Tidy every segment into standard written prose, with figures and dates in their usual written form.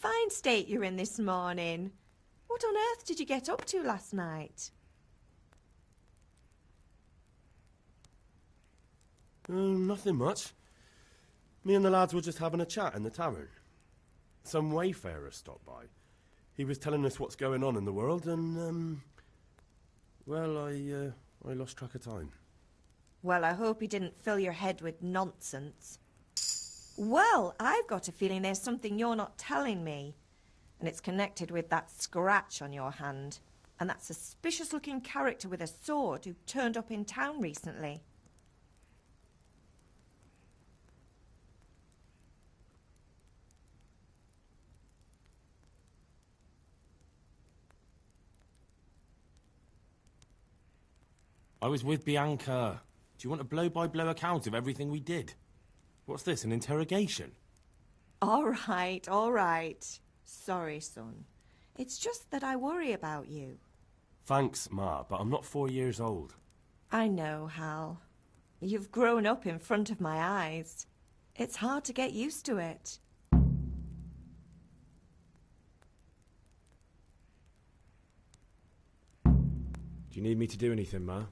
fine state you're in this morning. What on earth did you get up to last night? Nothing much. Me and the lads were just having a chat in the tavern. Some wayfarer stopped by. He was telling us what's going on in the world and, well, I lost track of time. Well, I hope he didn't fill your head with nonsense. Well, I've got a feeling there's something you're not telling me. And it's connected with that scratch on your hand. And that suspicious-looking character with a sword who turned up in town recently. I was with Bianca. Do you want a blow-by-blow account of everything we did? What's this, an interrogation? All right. Sorry, son. It's just that I worry about you. Thanks, Ma, but I'm not 4 years old. I know, Hal. You've grown up in front of my eyes. It's hard to get used to it. Do you need me to do anything, Ma?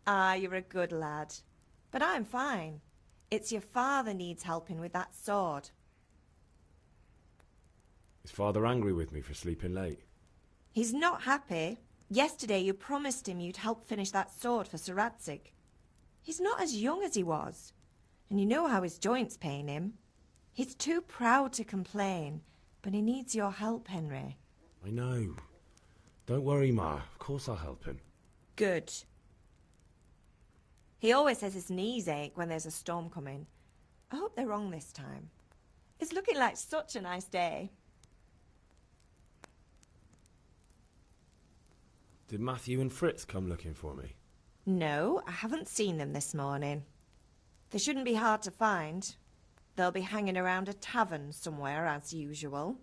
Ah, you're a good lad. But I'm fine. It's your father needs helping with that sword. Is Father angry with me for sleeping late? He's not happy. Yesterday you promised him you'd help finish that sword for Sir Radzig. He's not as young as he was. And you know how his joints pain him. He's too proud to complain, but he needs your help, Henry. I know. Don't worry, Ma. Of course I'll help him. Good. He always says his knees ache when there's a storm coming. I hope they're wrong this time. It's looking like such a nice day. Did Matthew and Fritz come looking for me? No, I haven't seen them this morning. They shouldn't be hard to find. They'll be hanging around a tavern somewhere, as usual.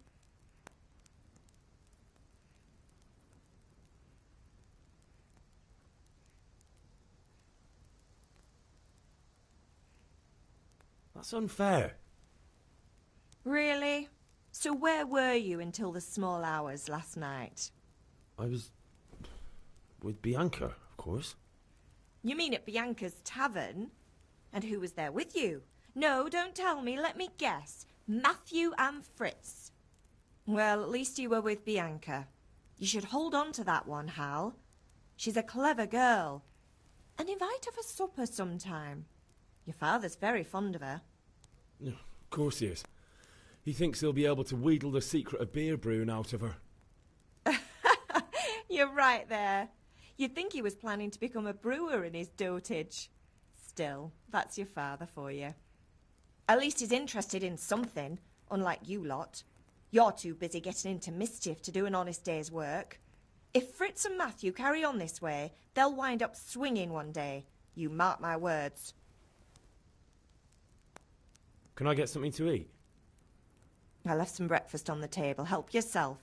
That's unfair. Really? So where were you until the small hours last night? I was with Bianca, of course. You mean at Bianca's tavern? And who was there with you? No, don't tell me. Let me guess. Matthew and Fritz. Well, at least you were with Bianca. You should hold on to that one, Hal. She's a clever girl. And invite her for supper sometime. Your father's very fond of her. Of course he is. He thinks he'll be able to wheedle the secret of beer brewing out of her. You're right there. You'd think he was planning to become a brewer in his dotage. Still, that's your father for you. At least he's interested in something, unlike you lot. You're too busy getting into mischief to do an honest day's work. If Fritz and Matthew carry on this way, they'll wind up swinging one day. You mark my words. Can I get something to eat? I left some breakfast on the table. Help yourself.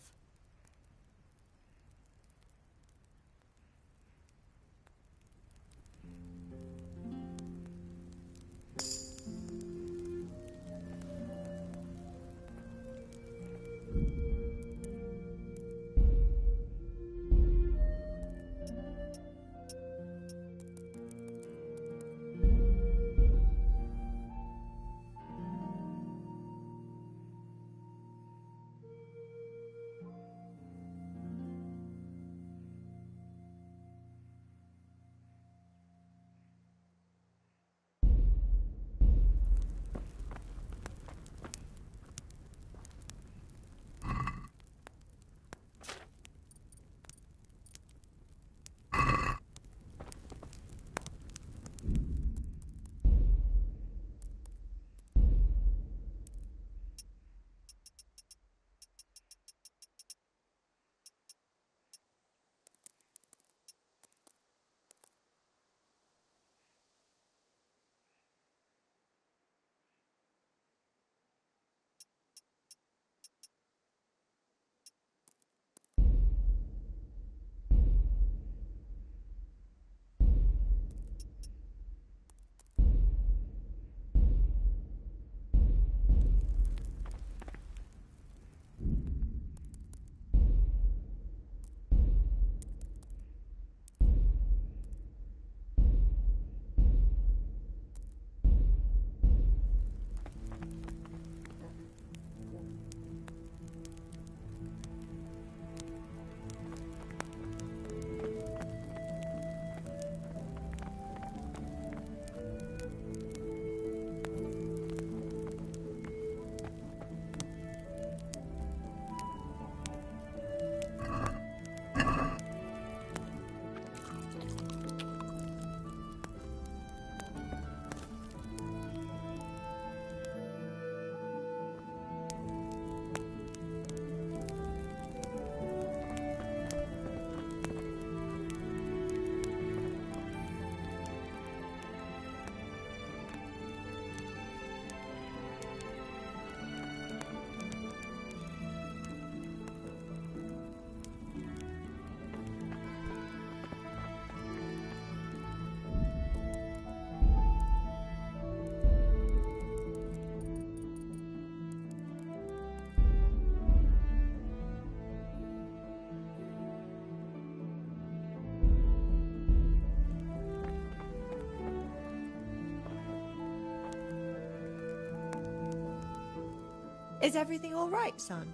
Is everything all right, son?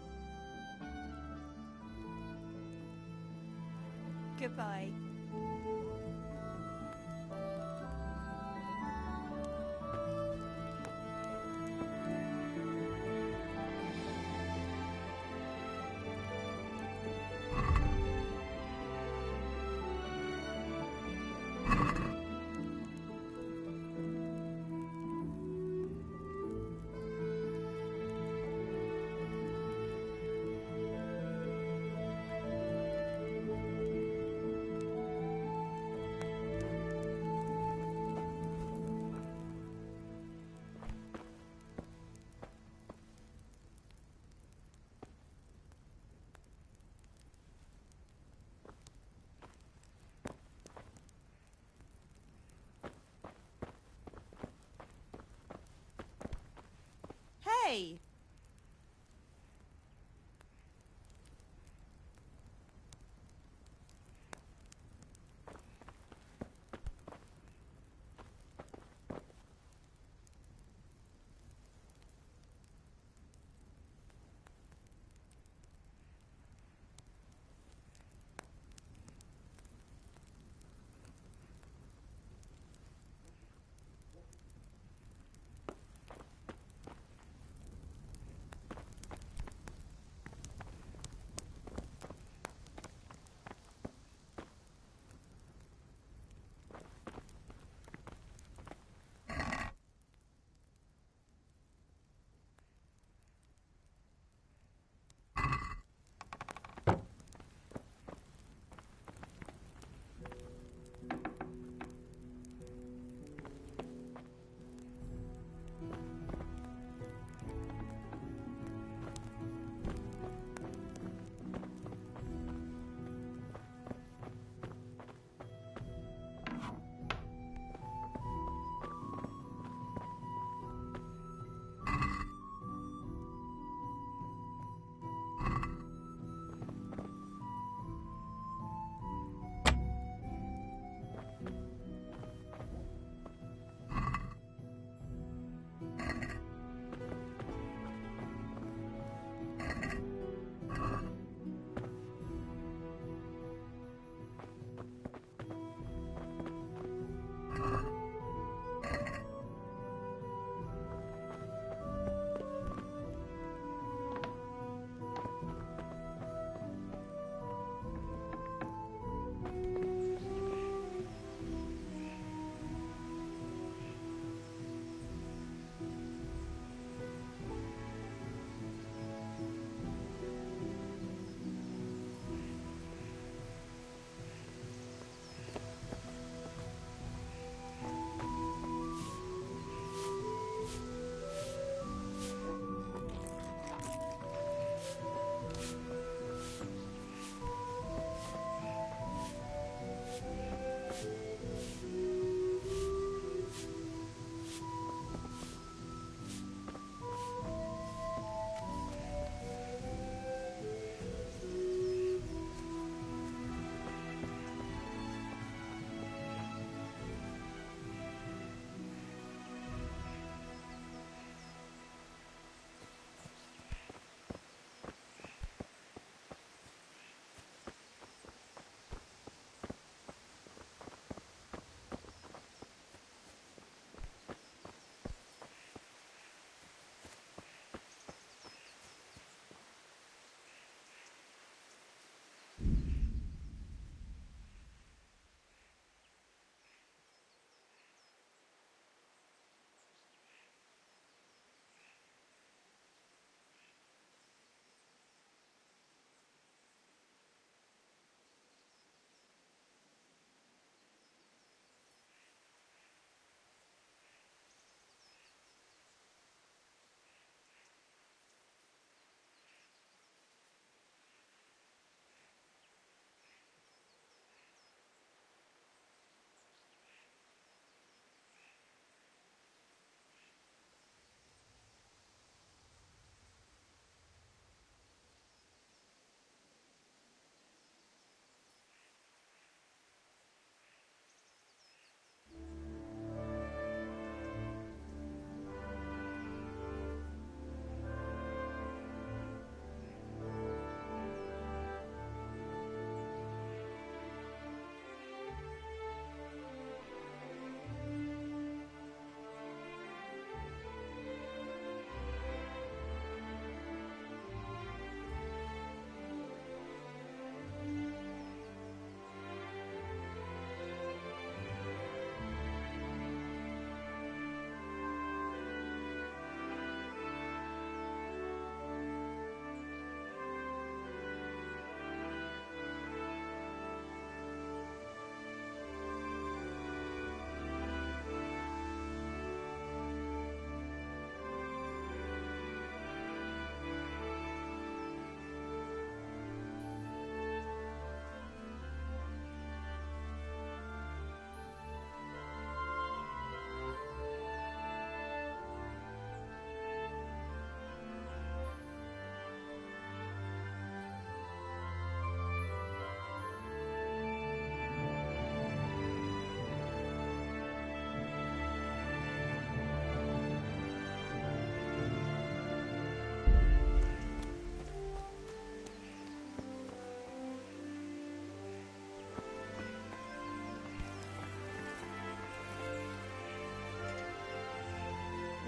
Goodbye. Hey!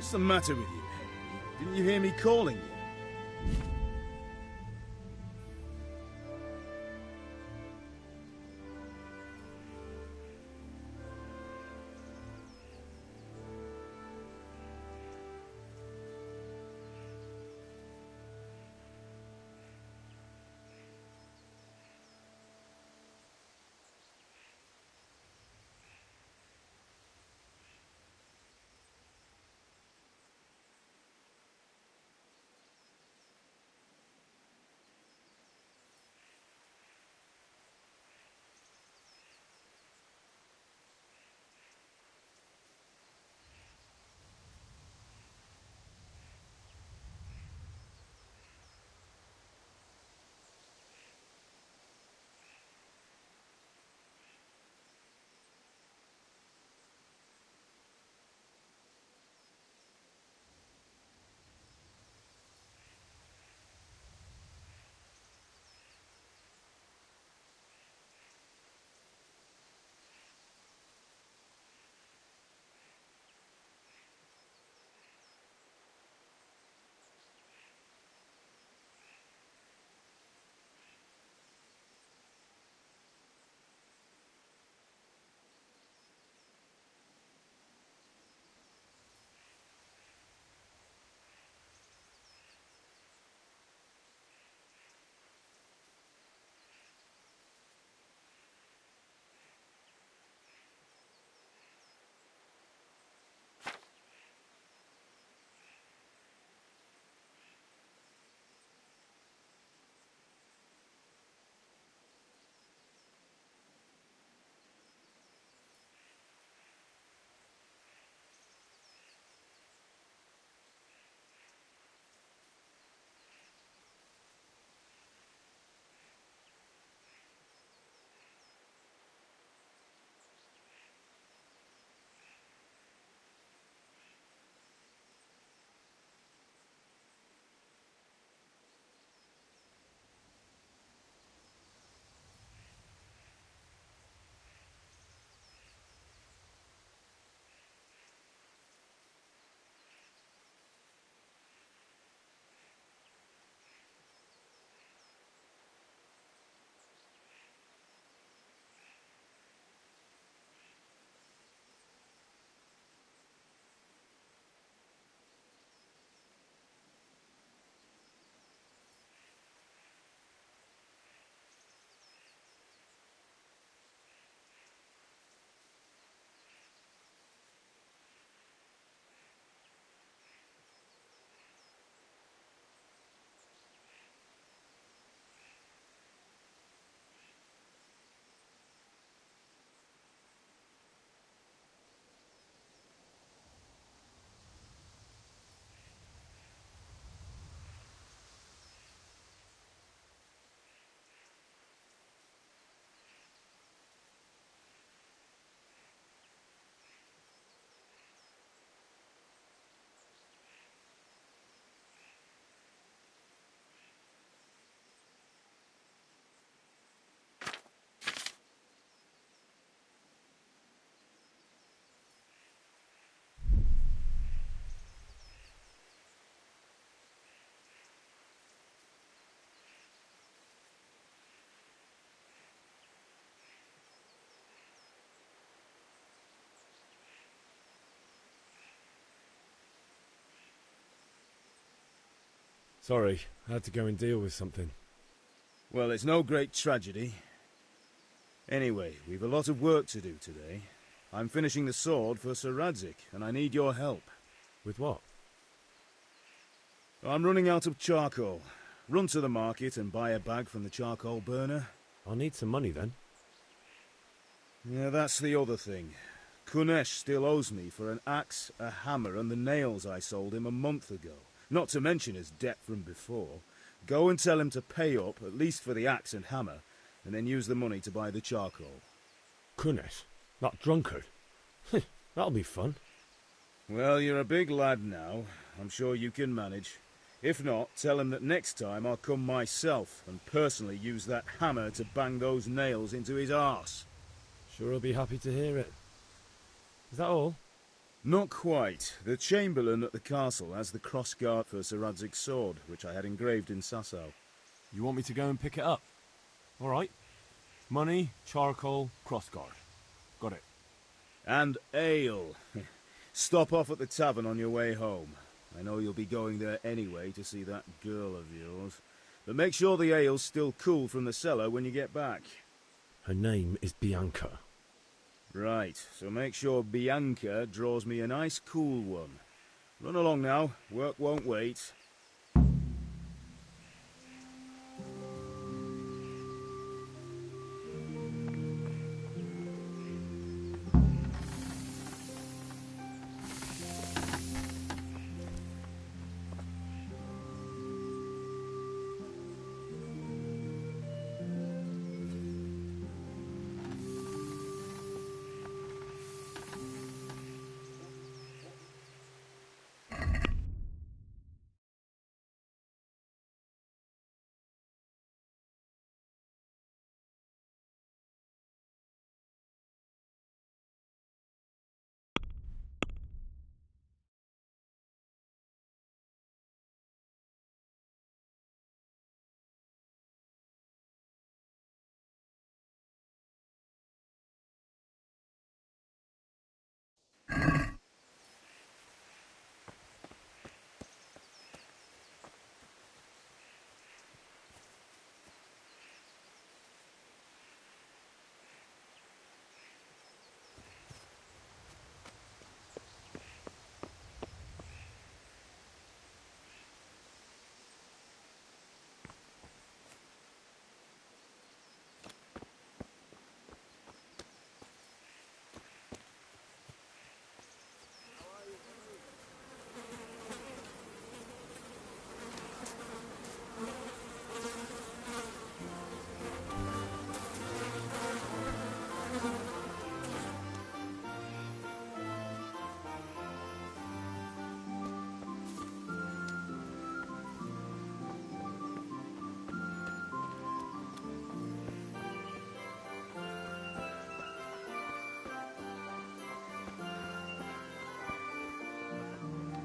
What's the matter with you, Henry? Didn't you hear me calling you? Sorry, I had to go and deal with something. Well, it's no great tragedy. Anyway, we've a lot of work to do today. I'm finishing the sword for Sir Radzig, and I need your help. With what? I'm running out of charcoal. Run to the market and buy a bag from the charcoal burner. I'll need some money then. Yeah, that's the other thing. Kunesh still owes me for an axe, a hammer, and the nails I sold him a month ago. Not to mention his debt from before. Go and tell him to pay up, at least for the axe and hammer, and then use the money to buy the charcoal. Kunesh? That drunkard? That'll be fun. Well, you're a big lad now. I'm sure you can manage. If not, tell him that next time I'll come myself and personally use that hammer to bang those nails into his arse. Sure he'll be happy to hear it. Is that all? Not quite. The Chamberlain at the castle has the cross-guard for Sir Radzig's sword, which I had engraved in Sasau. You want me to go and pick it up? All right. Money, charcoal, crossguard. Got it. And ale. Stop off at the tavern on your way home. I know you'll be going there anyway to see that girl of yours. But make sure the ale's still cool from the cellar when you get back. Her name is Bianca. Right, so make sure Bianca draws me a nice cool one. Run along now, work won't wait.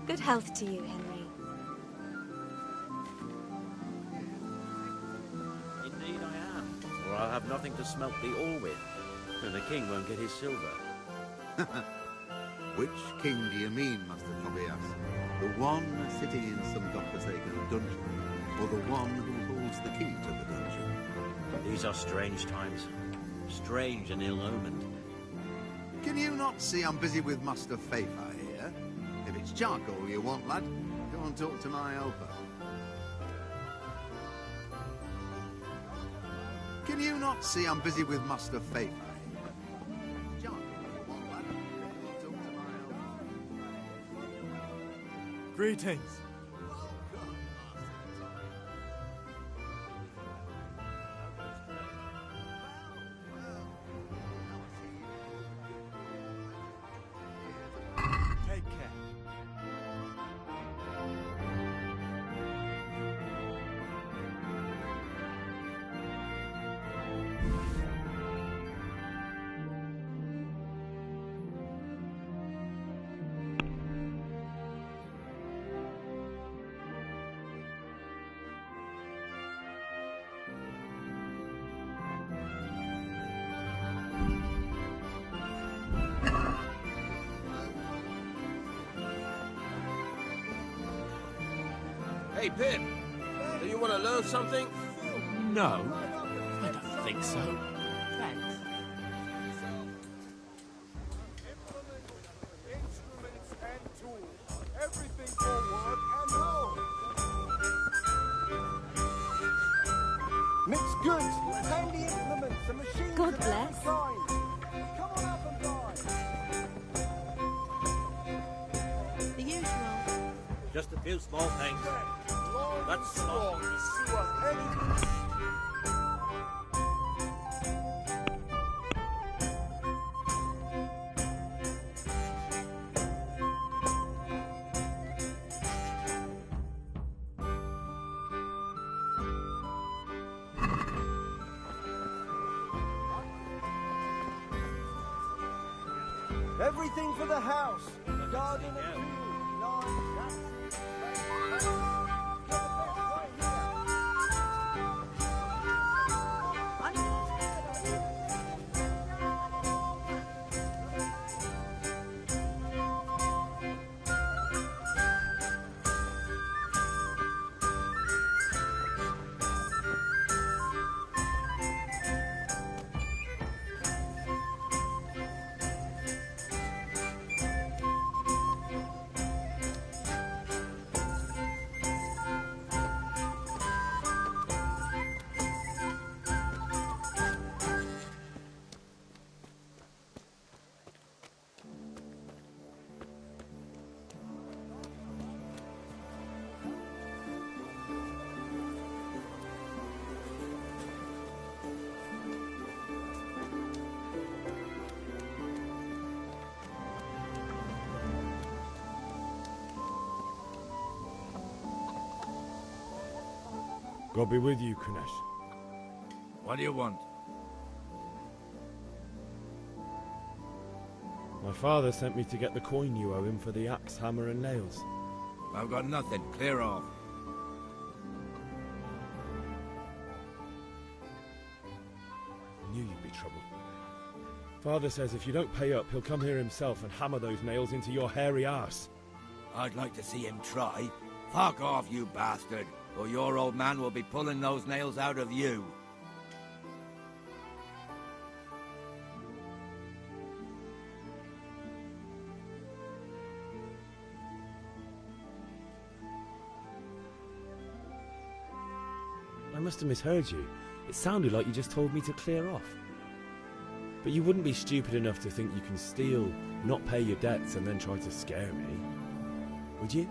Good health to you, Henry. Indeed I am, or I'll have nothing to smelt the ore with, and the king won't get his silver. Which king do you mean, Master Tobias? The one sitting in some godforsaken dungeon, or the one who holds the key to the dungeon? These are strange times. Strange and ill-omened. Can you not see I'm busy with Master Fafa here? If it's charcoal you want, lad, go and talk to my helper. Can you not see I'm busy with Master Fafa here? Charcoal you want, lad, go and talk to my helper. Greetings. Take care. Hey, Pip, do you want to learn something? No, I don't think so. Thanks. Instruments and tools. Everything for work and home. Mixed goods, handy implements, and machines. God of bless. every kind. Come on up and buy. The usual. Just a few small things. That's Strong to sewer any... Everything for the house. Garden and field, large taxis, get a best right here. God be with you, Kunesh. What do you want? My father sent me to get the coin you owe him for the axe, hammer, and nails. I've got nothing. Clear off. I knew you'd be trouble. Father says if you don't pay up, he'll come here himself and hammer those nails into your hairy arse. I'd like to see him try. Fuck off, you bastard, or your old man will be pulling those nails out of you. I must have misheard you. It sounded like you just told me to clear off. But you wouldn't be stupid enough to think you can steal, not pay your debts, and then try to scare me, would you?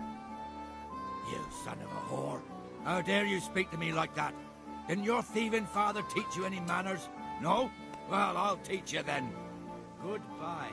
You son of a whore. How dare you speak to me like that? Didn't your thieving father teach you any manners? No? Well, I'll teach you then. Goodbye.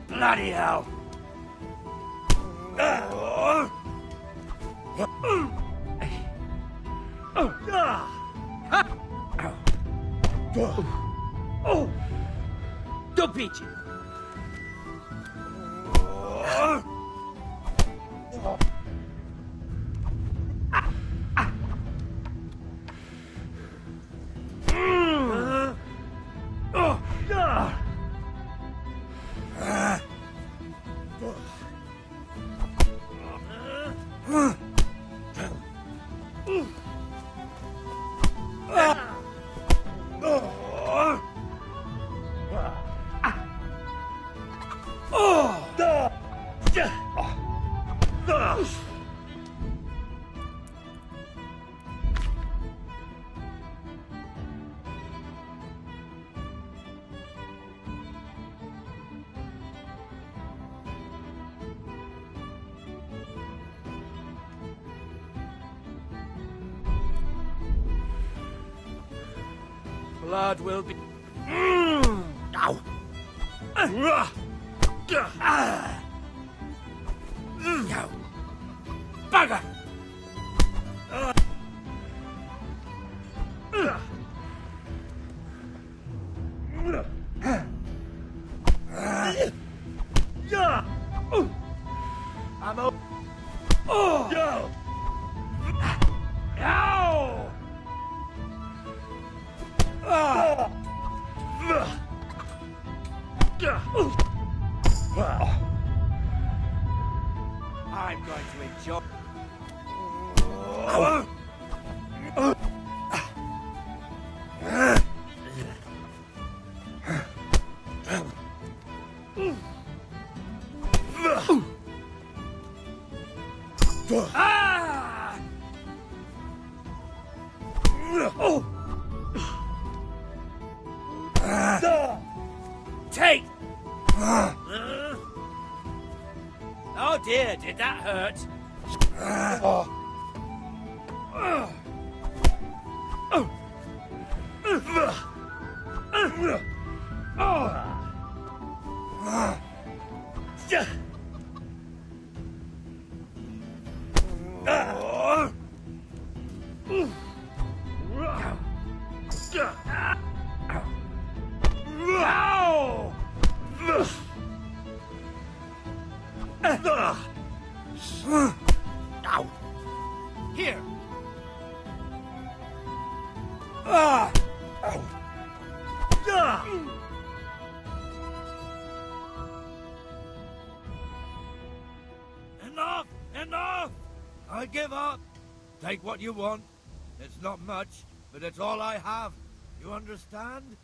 Bloody hell! Don't beat you. Blood will be... Ow! No. Bugger! Take! Oh dear, did that hurt? Here. Enough! Enough! I give up. Take what you want. It's not much, but it's all I have. You understand?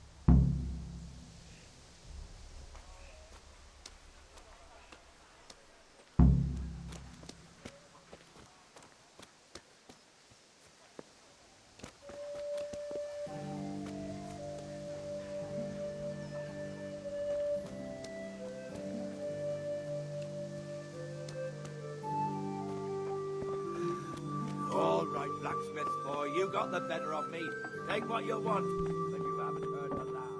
All right, blacksmith boy, you got the better of me. Take what you want, but you haven't heard the last.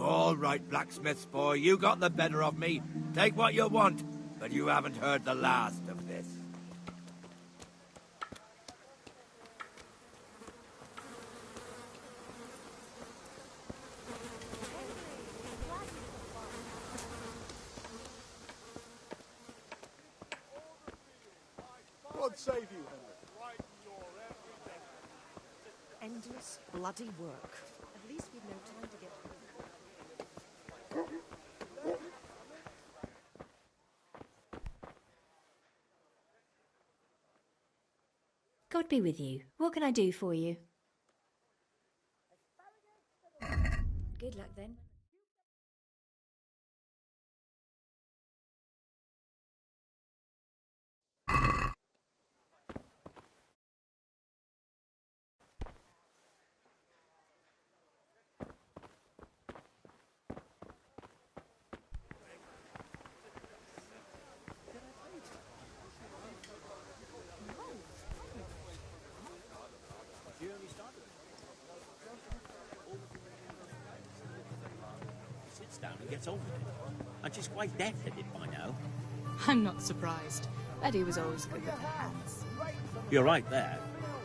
All right, blacksmith boy, you got the better of me. Take what you want, but you haven't heard the last of this. God save you, Henry. Endless bloody work. At least we've no time to get through. God be with you. What can I do for you? Good luck then. Sits down and gets on with it. And she's quite deaf-headed by now. I'm not surprised. Eddie was always good with her hands. You're right there.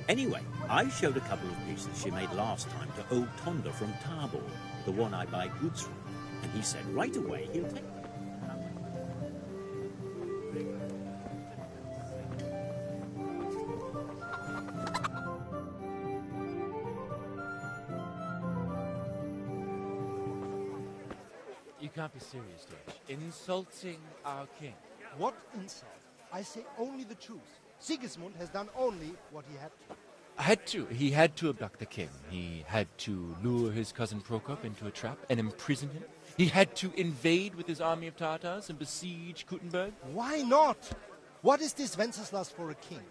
Anyway, I showed a couple of pieces she made last time to old Tonda from Tabor, the one I buy goods from, and he said right away he'll take them. You can't be serious, Deutsch. Insulting our king. What insult? I say only the truth. Sigismund has done only what he had to. He had to abduct the king. He had to lure his cousin Prokop into a trap and imprison him. He had to invade with his army of Tatars and besiege Kuttenberg. Why not? What is this Wenceslas for a king?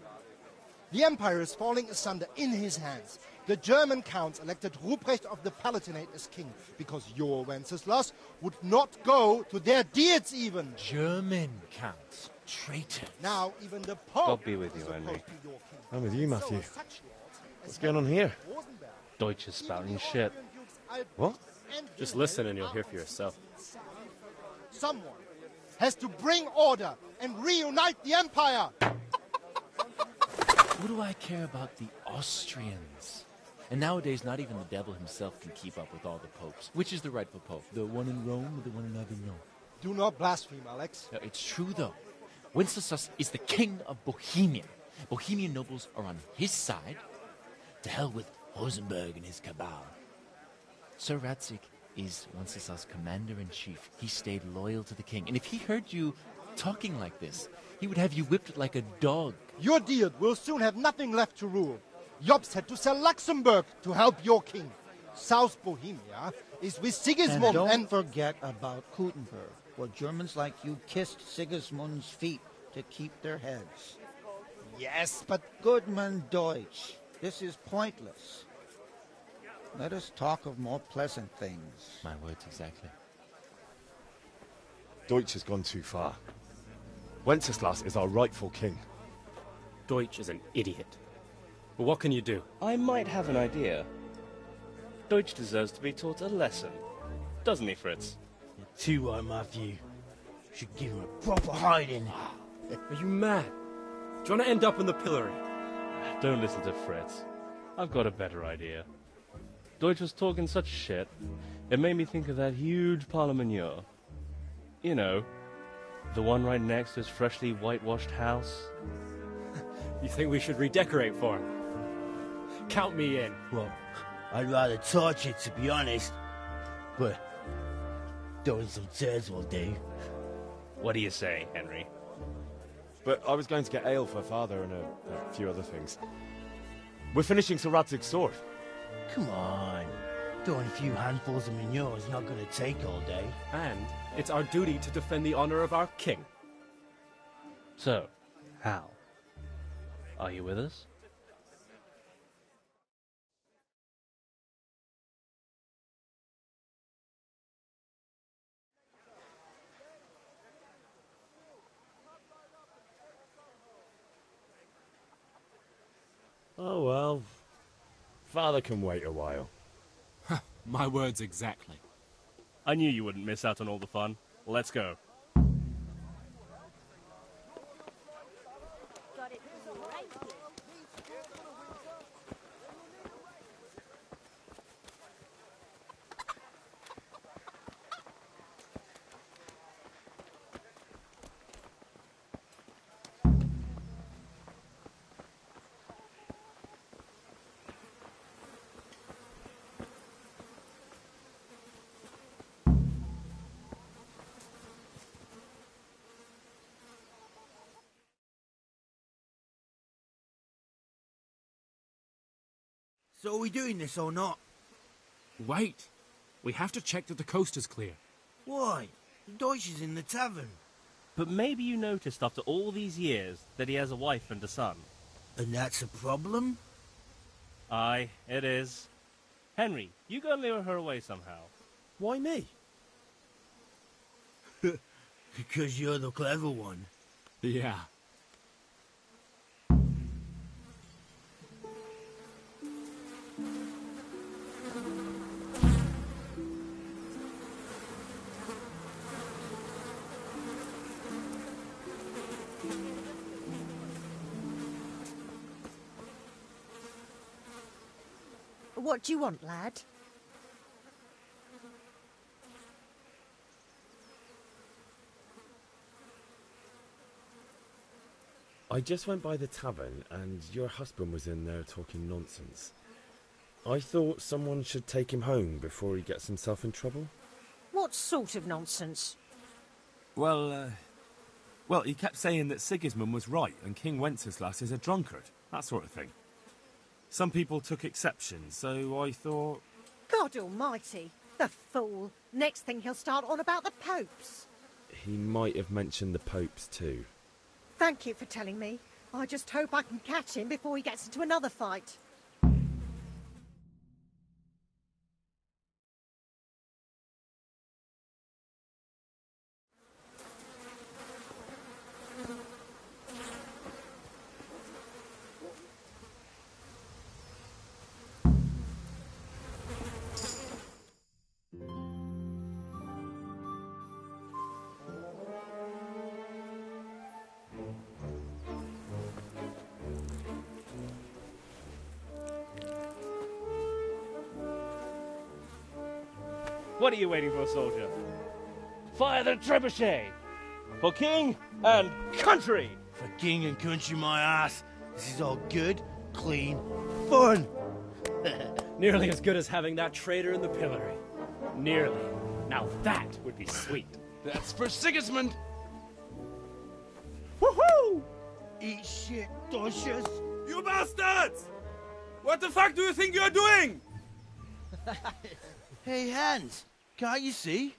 The empire is falling asunder in his hands. The German counts elected Ruprecht of the Palatinate as king because your Wenceslas would not go to their deeds even. German counts. Traitors. Now even the Pope God be with you, is Henry. opposed to your king. I'm with you, Matthew. So are such lords as What's going on here? Rosenberg. Deutsch is spouting Even the shit. Austrian dukes Albrecht What? and Just Wilhelm listen and you'll are hear for on yourself. Sigismund's side. Someone has to bring order and reunite the empire. What do I care about the Austrians? And nowadays, not even the devil himself can keep up with all the popes. Which is the rightful pope? The one in Rome or the one in Avignon? Do not blaspheme, Alex. No, it's true, though. Wenceslas is the king of Bohemia. Bohemian nobles are on his side. To hell with Rosenberg and his cabal. Sir Radzik is Wenceslas' commander-in-chief. He stayed loyal to the king. And if he heard you talking like this, he would have you whipped like a dog. Your deal will soon have nothing left to rule. Jobst had to sell Luxembourg to help your king. South Bohemia is with Sigismund and don't forget about Kuttenberg, where Germans like you kissed Sigismund's feet to keep their heads. Yes, but Goodman Deutsch, this is pointless. Let us talk of more pleasant things. My words exactly. Deutsch has gone too far. Wenceslas is our rightful king. Deutsch is an idiot. But what can you do? I might have an idea. Deutsch deserves to be taught a lesson. Doesn't he, Fritz? Too right, Matthew. Should give him a proper hiding. Are you mad? Do you want to end up in the pillory? Don't listen to Fritz. I've got a better idea. Deutsch was talking such shit, it made me think of that huge parliament. You know, the one right next to his freshly whitewashed house. You think we should redecorate for him? Count me in. Well, I'd rather torch it, to be honest. But throwing some tears will do. What do you say, Henry? But I was going to get ale for father and a few other things. We're finishing Sir Radzig's sword. Come on. Throwing a few handfuls of manure is not going to take all day. And it's our duty to defend the honor of our king. So, Hal, are you with us? Oh, well. Father can wait a while. My words exactly. I knew you wouldn't miss out on all the fun. Let's go. So are we doing this or not? Wait. We have to check that the coast is clear. Why? Deutsch is in the tavern. But maybe you noticed after all these years that he has a wife and a son. And that's a problem? Aye, it is. Henry, you go and lure her away somehow. Why me? Because you're the clever one. Yeah. What do you want, lad? I just went by the tavern and your husband was in there talking nonsense. I thought someone should take him home before he gets himself in trouble. What sort of nonsense? Well, he kept saying that Sigismund was right and King Wenceslas is a drunkard, that sort of thing. Some people took exception, so I thought... God almighty, the fool. Next thing he'll start on about the popes. He might have mentioned the popes too. Thank you for telling me. I just hope I can catch him before he gets into another fight. What are you waiting for, soldier? Fire the trebuchet! For king and country! For king and country, my ass. This is all good, clean, fun. Nearly as good as having that traitor in the pillory. Nearly. Now that would be sweet. That's for Sigismund! Woohoo! Eat shit, douches. You bastards! What the fuck do you think you're doing? Hey, Hans, can't you see?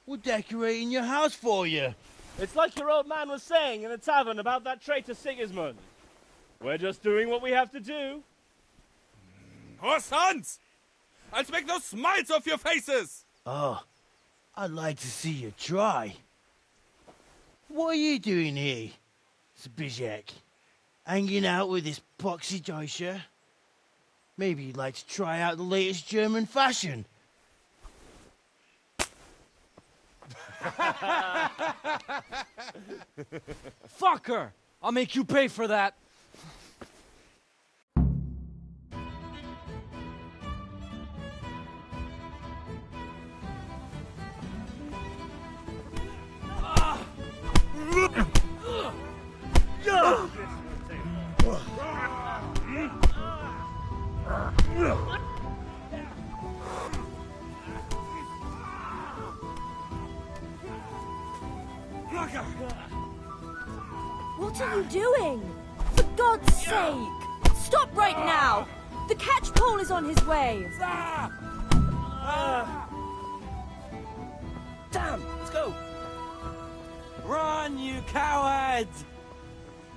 We're decorating your house for you. It's like your old man was saying in the tavern about that traitor Sigismund. We're just doing what we have to do. Horse sons! I'll make those smiles off your faces! Oh, I'd like to see you try. What are you doing here, Zbyszek? Hanging out with this poxy Deutscher? Maybe you'd like to try out the latest German fashion. Fuck her! I'll make you pay for that. What are you doing? For God's sake! Stop right now! The catch pole is on his way! Damn! Let's go! Run, you cowards!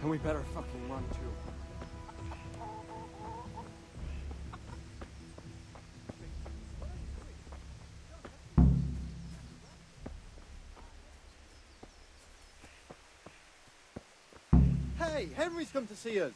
And we better fucking run, too. Hey, Henry's come to see us.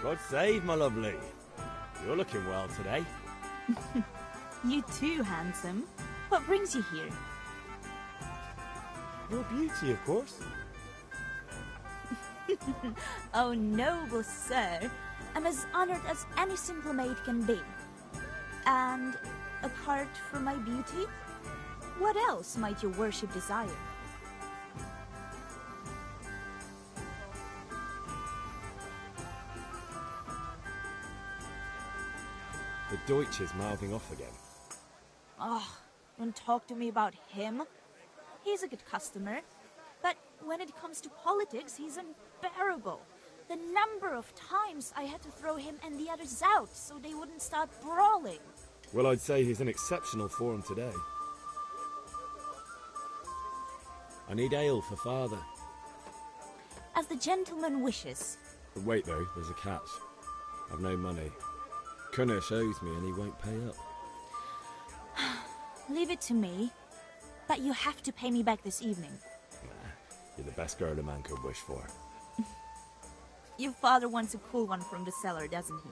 God save, my lovely. You're looking well today. You too, handsome. What brings you here? Your beauty, of course. Oh, noble sir. I'm as honored as any simple maid can be. And apart from my beauty, what else might your worship desire? The Deutsch is mouthing off again. Oh, don't talk to me about him. He's a good customer. But when it comes to politics, he's unbearable. The number of times I had to throw him and the others out so they wouldn't start brawling. Well, I'd say he's in exceptional form today. I need ale for father. As the gentleman wishes. But wait though, there's a catch. I've no money. Kunesh owes me and he won't pay up. Leave it to me. But you have to pay me back this evening. Nah, you're the best girl a man could wish for. Your father wants a cool one from the cellar, doesn't he?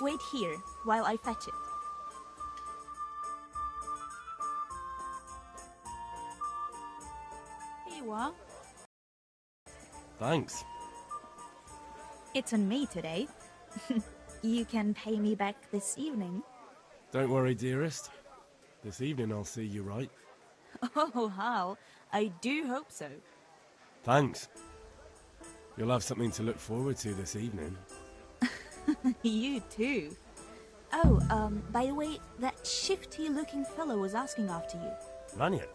Wait here while I fetch it. Here you are. Thanks. It's on me today. You can pay me back this evening. Don't worry, dearest. This evening I'll see you right. Oh, Hal, I do hope so. Thanks. You'll have something to look forward to this evening. You too. Oh, by the way, that shifty-looking fellow was asking after you. Vanya?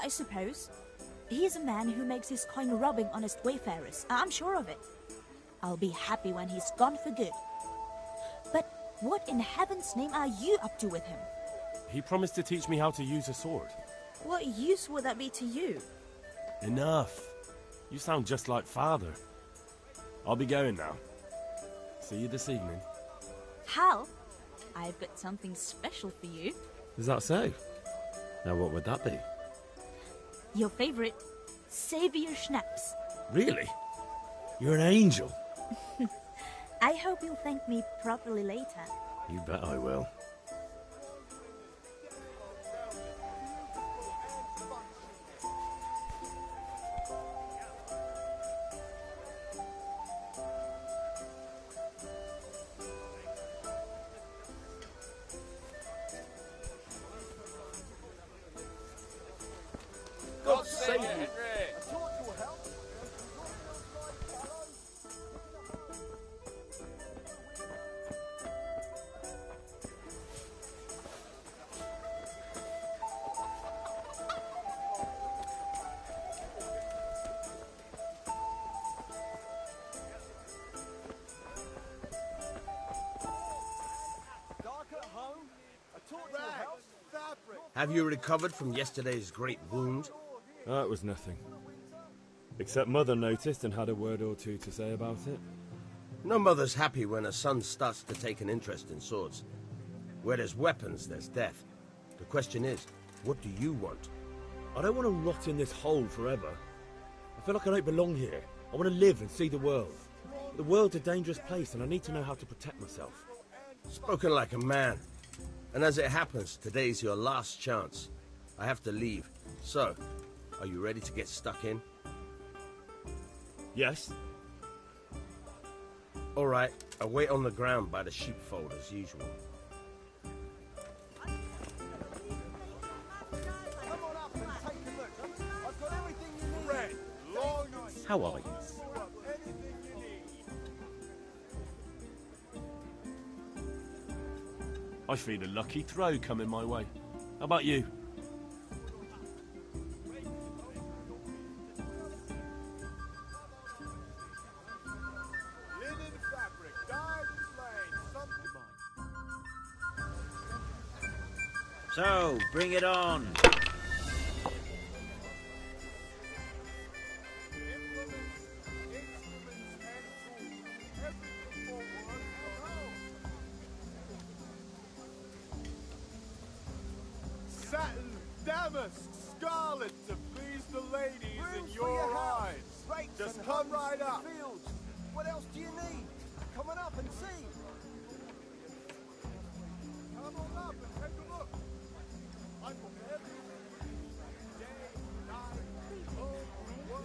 I suppose. He's a man who makes his coin robbing honest wayfarers. I'm sure of it. I'll be happy when he's gone for good. But what in heaven's name are you up to with him? He promised to teach me how to use a sword. What use would that be to you? Enough. You sound just like father. I'll be going now. See you this evening. Hal, I've got something special for you. Is that so? Now what would that be? Your favorite Savior Schnapps. Really? You're an angel. I hope you'll thank me properly later. You bet I will. God save you. Have you recovered from yesterday's great wound? That was nothing. Except Mother noticed and had a word or two to say about it. No mother's happy when a son starts to take an interest in swords. Where there's weapons, there's death. The question is, what do you want? I don't want to rot in this hole forever. I feel like I don't belong here. I want to live and see the world. The world's a dangerous place and I need to know how to protect myself. Spoken like a man. And as it happens, today's your last chance. I have to leave. So, are you ready to get stuck in? Yes. All right, I'll wait on the ground by the sheepfold as usual. How are you? I feel a lucky throw coming my way. How about you? So, bring it on. Satin, damask, scarlet to please the ladies in your eyes. Just come right up. What else do you need? Come on up and see. Come on up and take a look. I'm prepared. Day, night, home, work.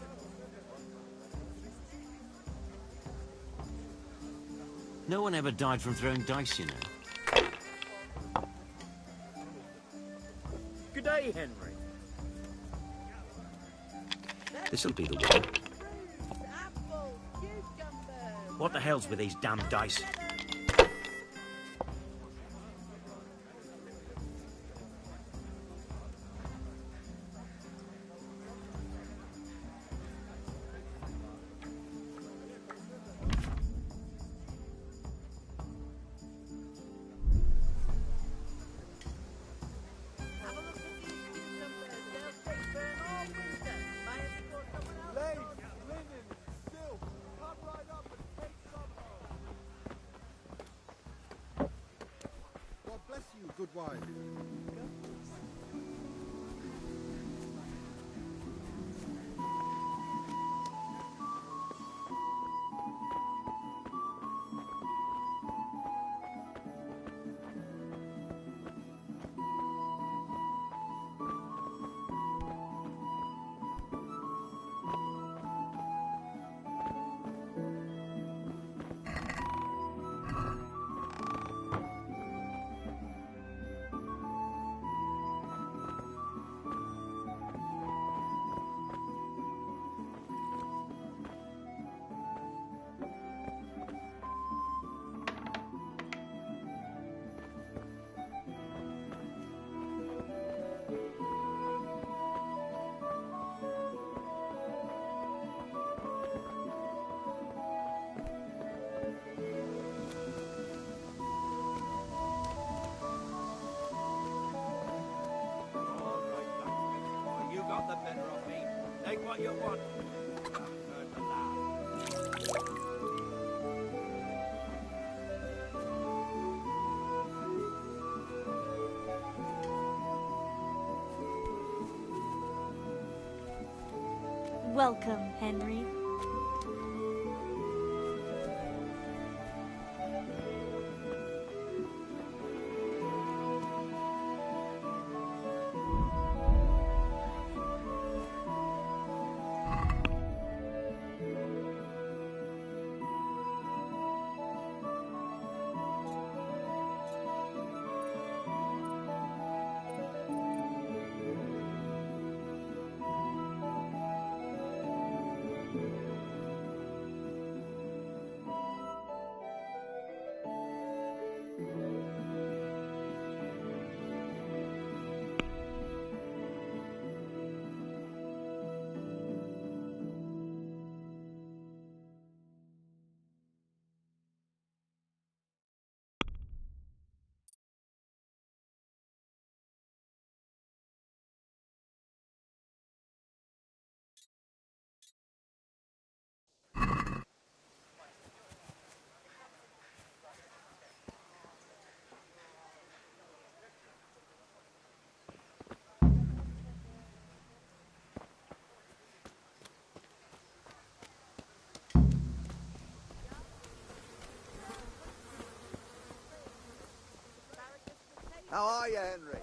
No one ever died from throwing dice, you know. Good day, Henry. This'll be the one. What the hell's with these damn dice? God bless you, good wife. You got the better of me. Take what you want. Heard the laugh. Welcome, Henry. How are you, Henry?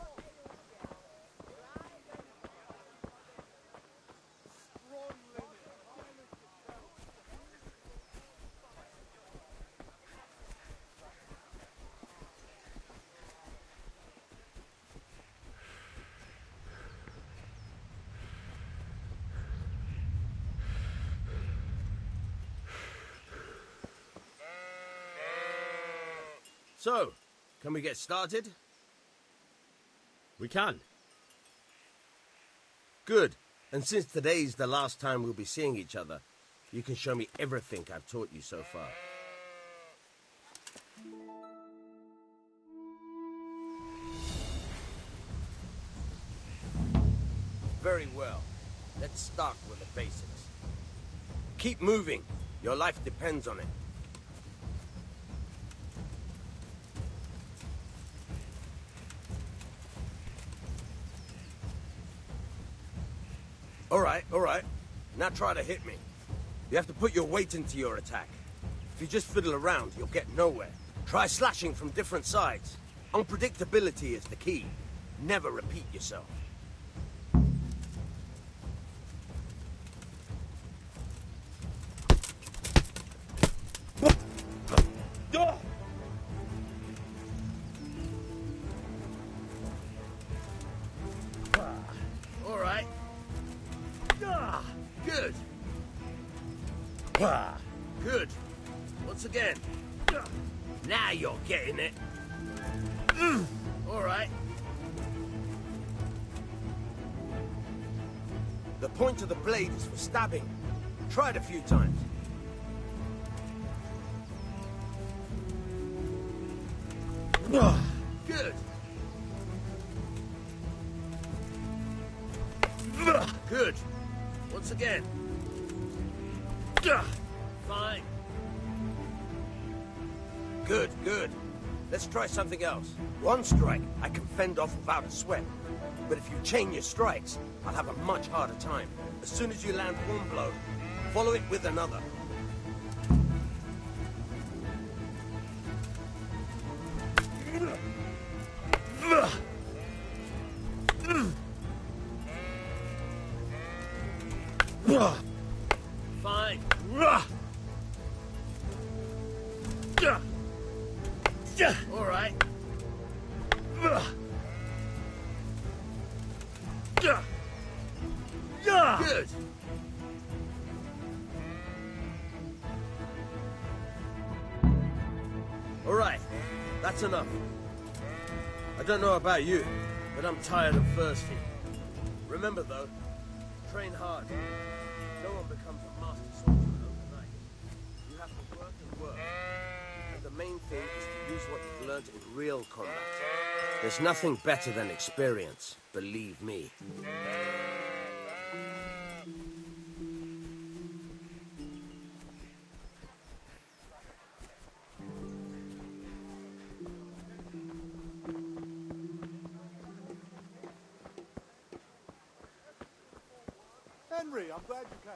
So, can we get started? We can. Good. And since today's the last time we'll be seeing each other, you can show me everything I've taught you so far. Very well. Let's start with the basics. Keep moving. Your life depends on it. All right. Now try to hit me. You have to put your weight into your attack. If you just fiddle around, you'll get nowhere. Try slashing from different sides. Unpredictability is the key. Never repeat yourself. Now you're getting it. All right. The point of the blade is for stabbing. Try it a few times. Good. Good. Once again. Fine. Good, good. Let's try something else. One strike, I can fend off without a sweat. But if you chain your strikes, I'll have a much harder time. As soon as you land one blow, follow it with another. Fine. All right. Good. All right. That's enough. I don't know about you, but I'm tired and thirsty. Remember, though, train hard. No one becomes a master swordsman overnight. You have to work and work. And the main thing is to use what you've learned in real combat. There's nothing better than experience, believe me. Henry, I'm glad you came.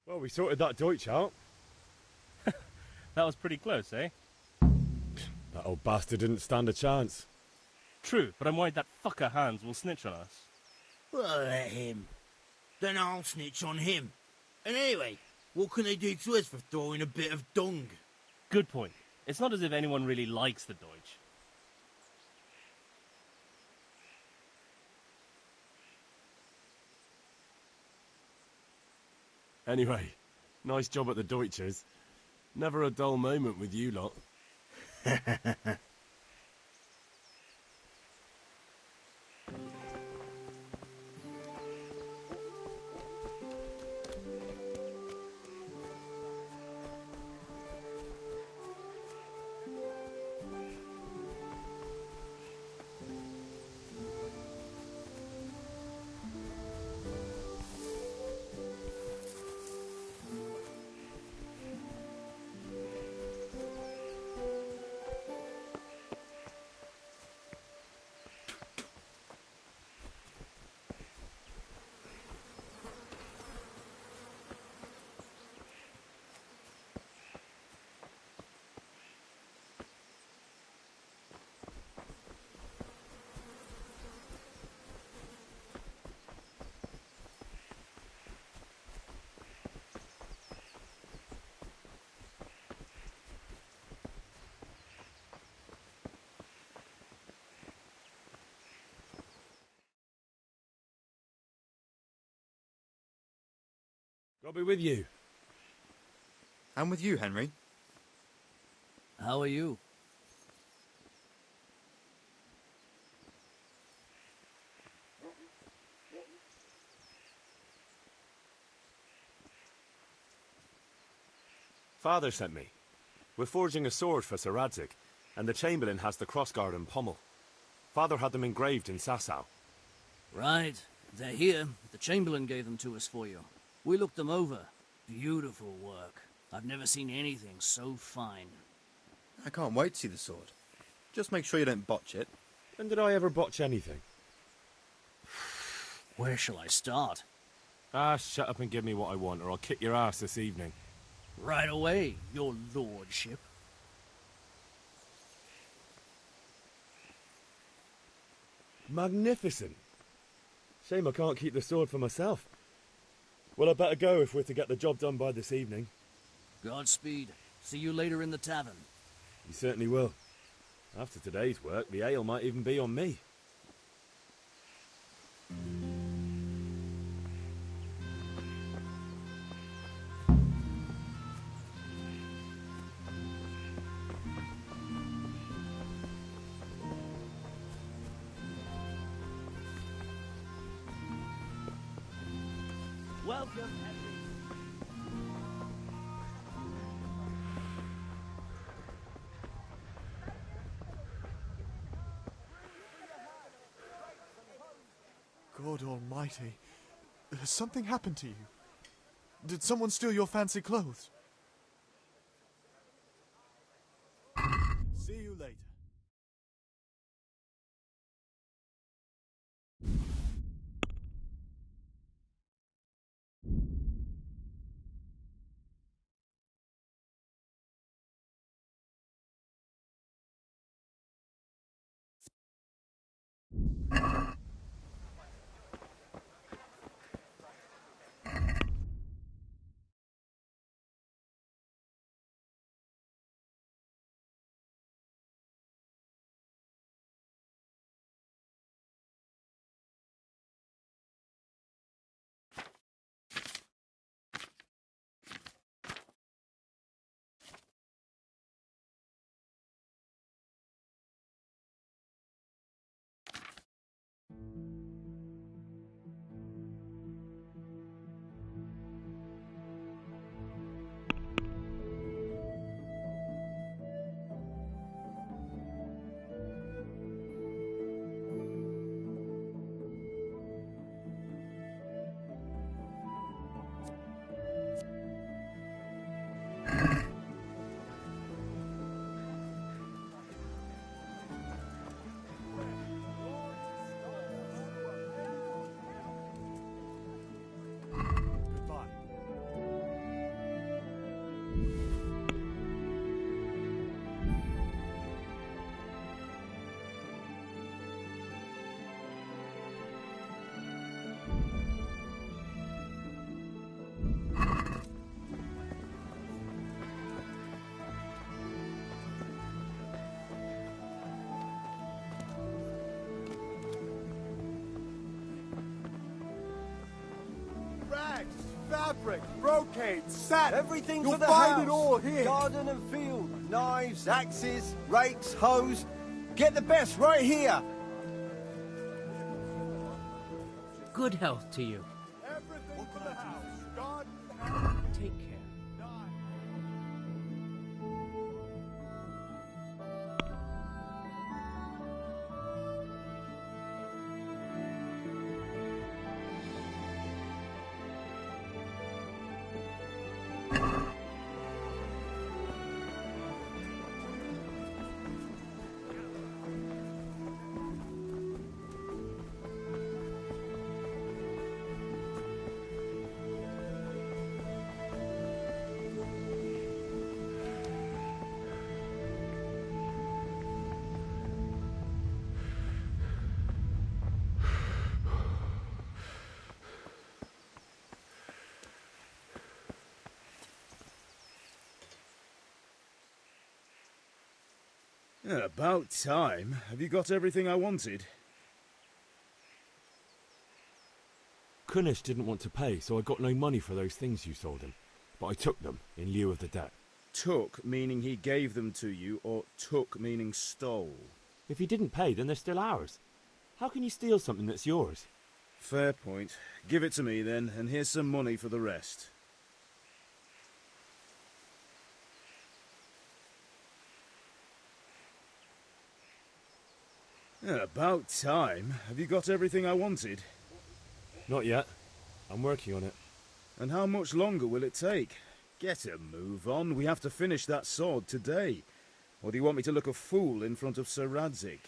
Well, we sorted that Deutsch out. That was pretty close, eh? That old bastard didn't stand a chance. True, but I'm worried that fucker Hans will snitch on us. Well, let him. Then I'll snitch on him. And anyway, what can they do to us for throwing a bit of dung? Good point. It's not as if anyone really likes the Deutsch. Anyway, nice job at the Deutsches. Never a dull moment with you lot. I'll be with you. I'm with you, Henry. How are you? Father sent me. We're forging a sword for Sir Radzig, and the Chamberlain has the crossguard and pommel. Father had them engraved in Sasau. Right. They're here. The Chamberlain gave them to us for you. We looked them over. Beautiful work. I've never seen anything so fine. I can't wait to see the sword. Just make sure you don't botch it. When did I ever botch anything? Where shall I start? Ah, shut up and give me what I want, or I'll kick your ass this evening. Right away, your lordship. Magnificent. Shame I can't keep the sword for myself. Well, I better go if we're to get the job done by this evening. Godspeed. See you later in the tavern. You certainly will. After today's work, the ale might even be on me. Welcome, God almighty. Has something happened to you? Did someone steal your fancy clothes? See you later. Rags, fabric, brocade, satin. Everything You'll for the find house. it all here. Garden and field, knives, axes, rakes, hoes. Get the best right here. Good health to you. Everything for the house. Garden and Take care. Yeah, about time. Have you got everything I wanted? Kunish didn't want to pay, so I got no money for those things you sold him. But I took them in lieu of the debt. Took, meaning he gave them to you, or took, meaning stole? If he didn't pay, then they're still ours. How can you steal something that's yours? Fair point. Give it to me then, and here's some money for the rest. Yeah, about time. Have you got everything I wanted? Not yet. I'm working on it. And how much longer will it take? Get a move on. We have to finish that sword today. Or do you want me to look a fool in front of Sir Radzik?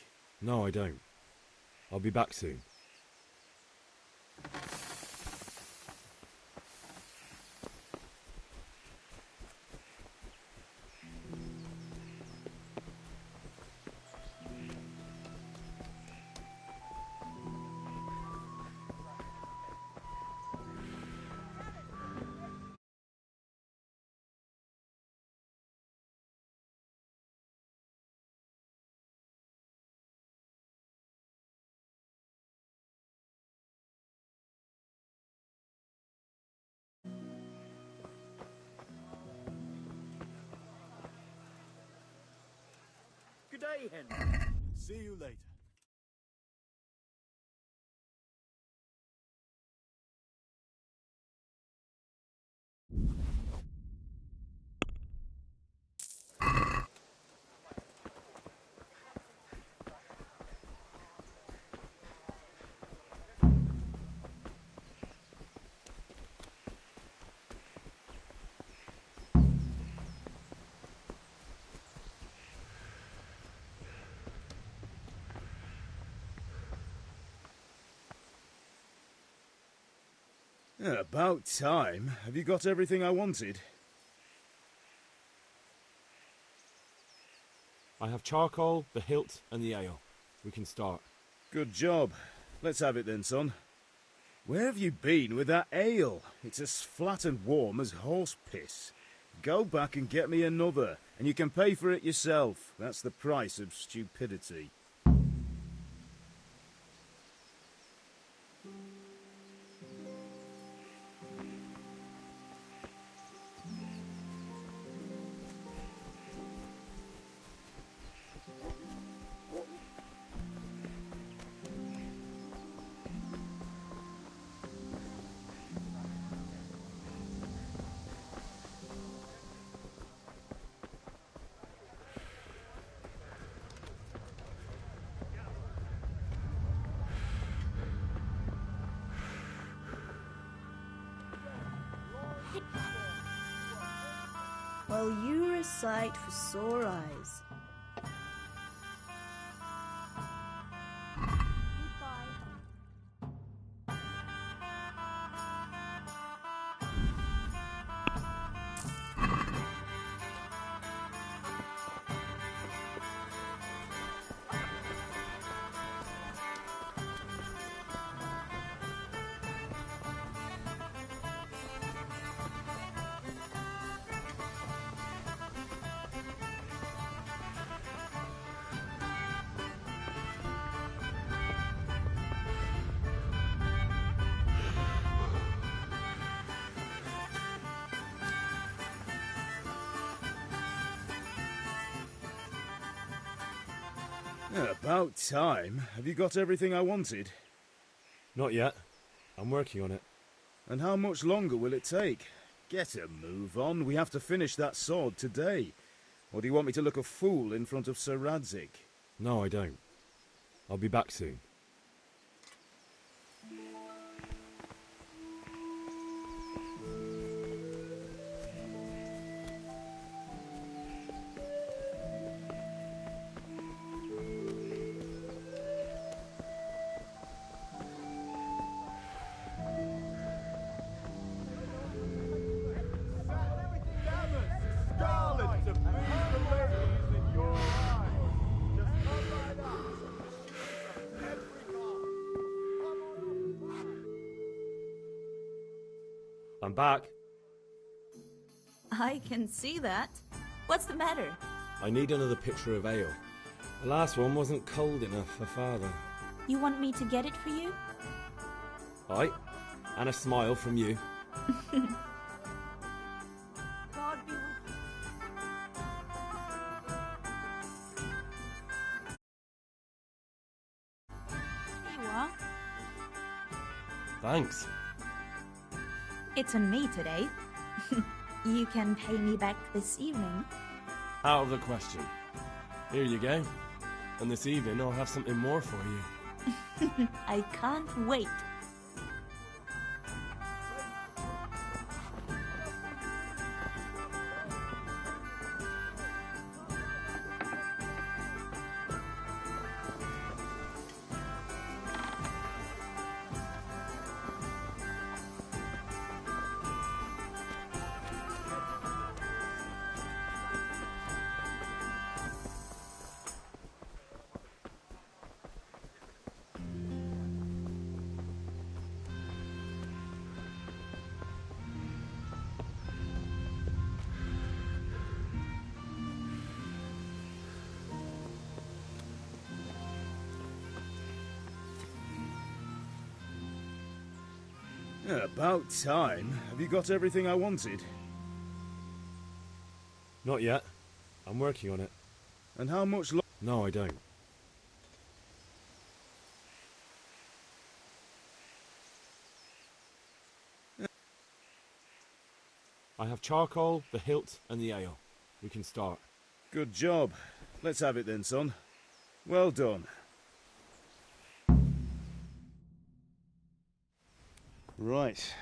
No, I don't. I'll be back soon. Good day, Henry. See you later. About time. Have you got everything I wanted? I have charcoal, the hilt, and the ale. We can start. Good job. Let's have it then, son. Where have you been with that ale? It's as flat and warm as horse piss. Go back and get me another, and you can pay for it yourself. That's the price of stupidity. While you recite for sore eyes. About time. Have you got everything I wanted? Not yet. I'm working on it. And how much longer will it take? Get a move on. We have to finish that sword today. Or do you want me to look a fool in front of Sir Radzik? No, I don't. I'll be back soon. Scarlet to please the ladies in your eyes. Just come right up. Every I'm back. I can see that. What's the matter? I need another pitcher of ale. The last one wasn't cold enough for Father. You want me to get it for you? Aye, and a smile from you. God be with you. Here you are. Thanks. It's on me today. You can pay me back this evening. Out of the question. Here you go. And this evening I'll have something more for you. I can't wait. About time. Have you got everything I wanted? Not yet. I'm working on it. And how much longer? No, I don't. I have charcoal, the hilt, and the ale. We can start. Good job. Let's have it then, son. Well done. Right.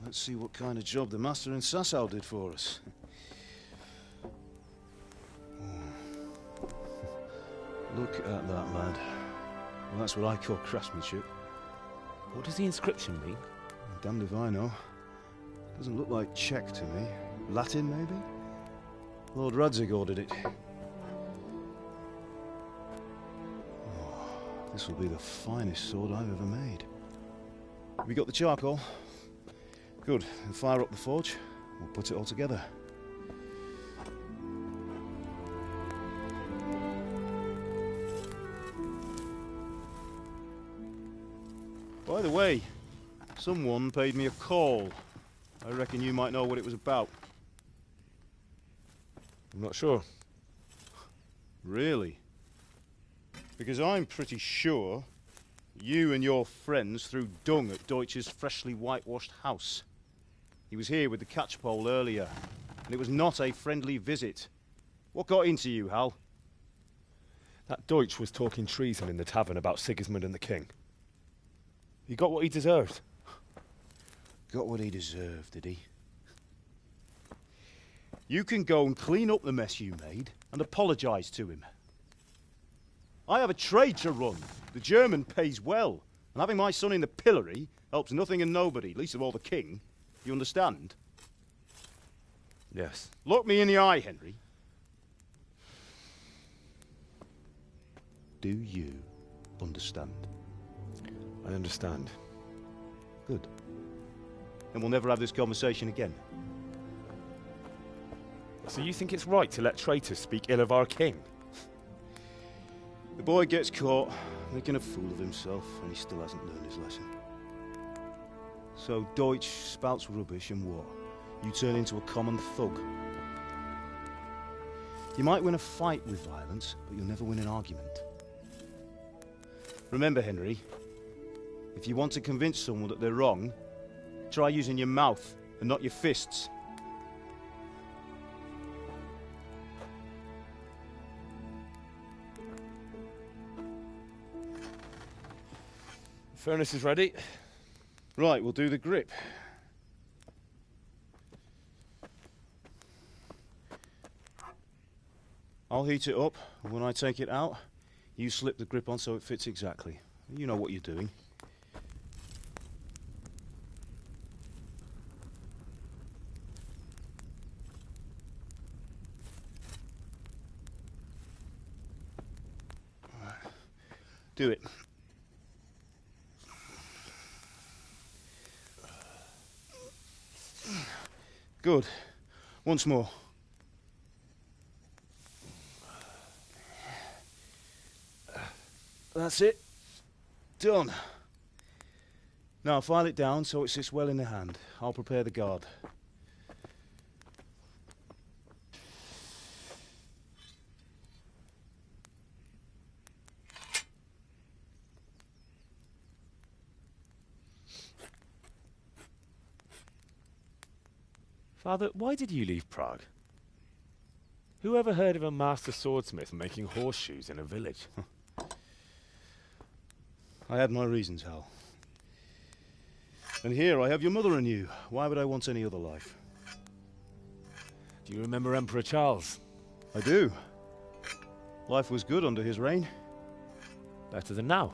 Let's see what kind of job the master in Sasau did for us. Look at that, lad. Well, that's what I call craftsmanship. What does the inscription mean? Damned if I know. Doesn't look like Czech to me. Latin, maybe? Lord Radzig ordered it. Oh, this will be the finest sword I've ever made. Have you got the charcoal? Good. Then fire up the forge. We'll put it all together. By the way, someone paid me a call. I reckon you might know what it was about. I'm not sure. Really? Because I'm pretty sure you and your friends threw dung at Deutsch's freshly whitewashed house. He was here with the catchpole earlier, and it was not a friendly visit. What got into you, Hal? That Deutsch was talking treason in the tavern about Sigismund and the king. He got what he deserved. Got what he deserved, did he? You can go and clean up the mess you made and apologise to him. I have a trade to run. The German pays well, and having my son in the pillory helps nothing and nobody, least of all the king. You understand? Yes. Look me in the eye, Henry. Do you understand? I understand. Good. Then we'll never have this conversation again. So you think it's right to let traitors speak ill of our king? The boy gets caught, making a fool of himself, and he still hasn't learned his lesson. So Deutsch spouts rubbish, and what? You turn into a common thug. You might win a fight with violence, but you'll never win an argument. Remember, Henry, if you want to convince someone that they're wrong, try using your mouth and not your fists. Furnace is ready. Right, we'll do the grip. I'll heat it up, and when I take it out, you slip the grip on so it fits exactly. You know what you're doing. Do it. Good. Once more. That's it. Done. Now file it down so it sits well in the hand. I'll prepare the guard. Father, why did you leave Prague? Who ever heard of a master swordsmith making horseshoes in a village? I had my reasons, Hal. And here I have your mother and you. Why would I want any other life? Do you remember Emperor Charles? I do. Life was good under his reign. Better than now.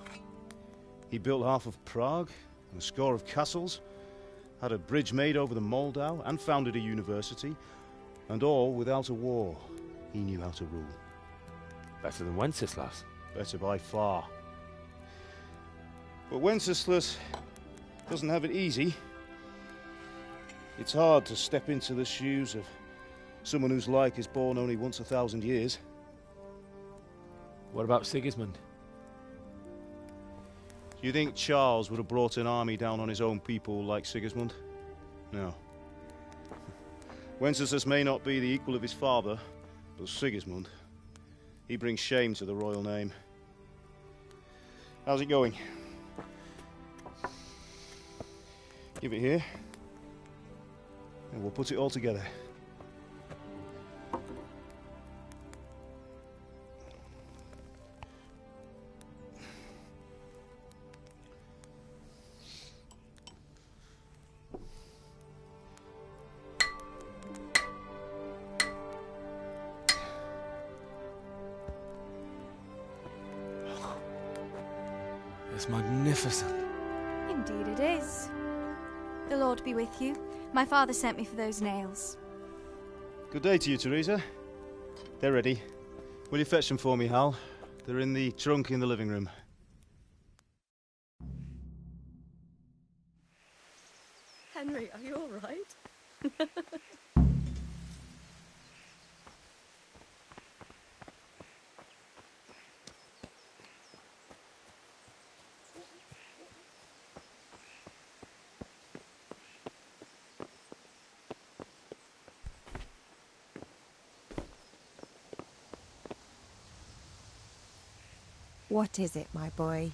He built half of Prague and a score of castles, had a bridge made over the Moldau, and founded a university, and all without a war. He knew how to rule. Better than Wenceslas. Better by far. But Wenceslas doesn't have it easy. It's hard to step into the shoes of someone whose like is born only once 1,000 years. What about Sigismund? Do you think Charles would have brought an army down on his own people like Sigismund? No. Wenceslas may not be the equal of his father, but Sigismund, He brings shame to the royal name. How's it going? Give it here, and we'll put it all together. It's magnificent. Indeed it is. The Lord be with you. My father sent me for those nails. Good day to you, Teresa. They're ready. Will you fetch them for me, Hal? They're in the trunk in the living room. Henry, are you all right? What is it, my boy?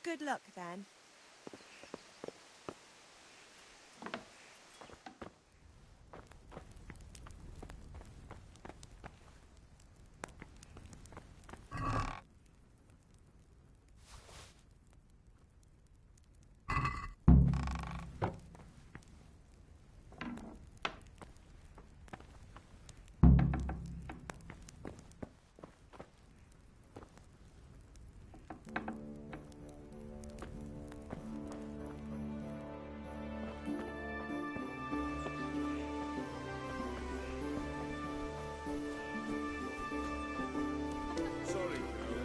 Good luck, then.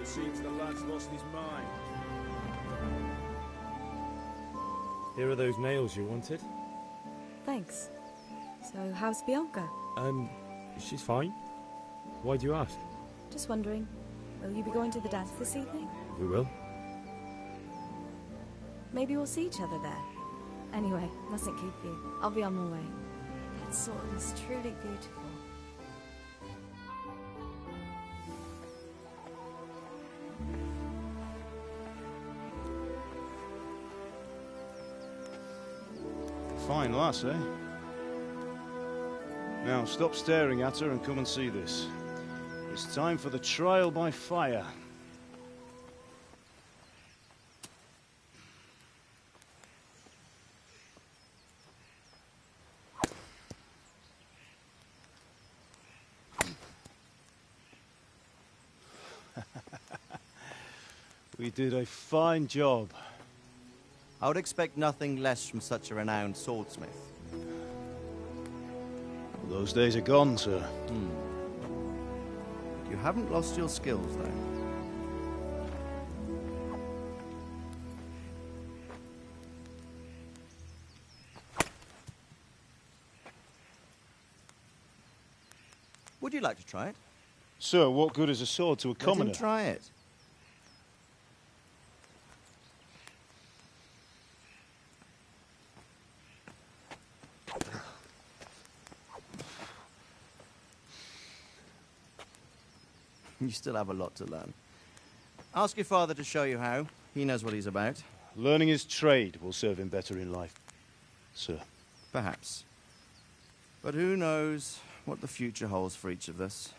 Seems the lad's lost his mind. Here are those nails you wanted. Thanks. So, how's Bianca? She's fine. Why do you ask? Just wondering, will you be going to the dance this evening? We will. Maybe we'll see each other there. Anyway, mustn't keep you. I'll be on my way. That sword is truly beautiful. Fine lass, eh? Now, stop staring at her and come and see this. It's time for the trial by fire. We did a fine job. I would expect nothing less from such a renowned swordsmith. Well, those days are gone, sir. You haven't lost your skills, though. Would you like to try it? Sir, what good is a sword to a commoner? Let him try it. You still have a lot to learn. Ask your father to show you how. He knows what he's about. Learning his trade will serve him better in life, sir. Perhaps. But who knows what the future holds for each of us.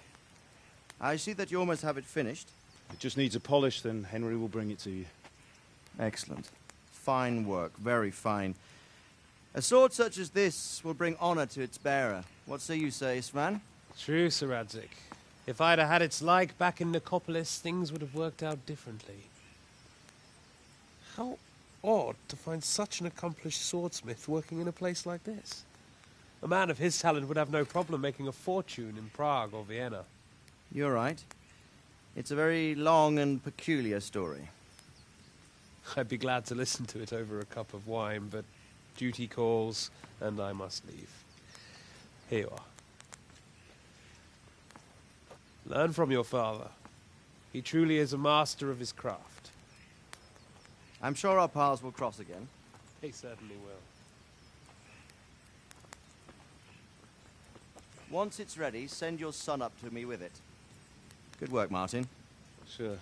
I see that you almost have it finished. It just needs a polish, then Henry will bring it to you. Excellent. Fine work, very fine. A sword such as this will bring honor to its bearer. What say you, Svan? True, Sir Radzig. If I'd have had its like back in Nicopolis, things would have worked out differently. How odd to find such an accomplished swordsmith working in a place like this. A man of his talent would have no problem making a fortune in Prague or Vienna. You're right. It's a very long and peculiar story. I'd be glad to listen to it over a cup of wine, but duty calls, and I must leave. Here you are. Learn from your father. He truly is a master of his craft. I'm sure our paths will cross again. He certainly will. Once it's ready, send your son up to me with it. Good work, Martin. Sure.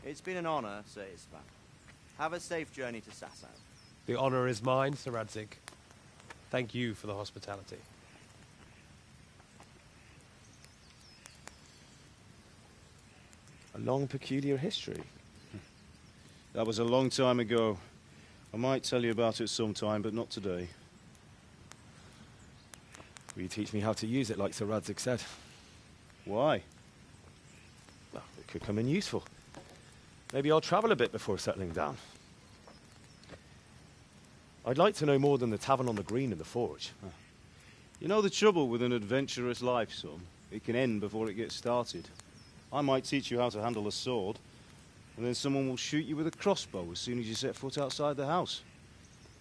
It's been an honor, Sir Isvan. Have a safe journey to Sasau. The honor is mine, Sir Radzig. Thank you for the hospitality. A long, peculiar history. That was a long time ago. I might tell you about it sometime, but not today. Will you teach me how to use it like Sir Radzig said? Why? Well, it could come in useful. Maybe I'll travel a bit before settling down. I'd like to know more than the tavern on the green and the forge. You know the trouble with an adventurous life, son? It can end before it gets started. I might teach you how to handle a sword, and then someone will shoot you with a crossbow as soon as you set foot outside the house.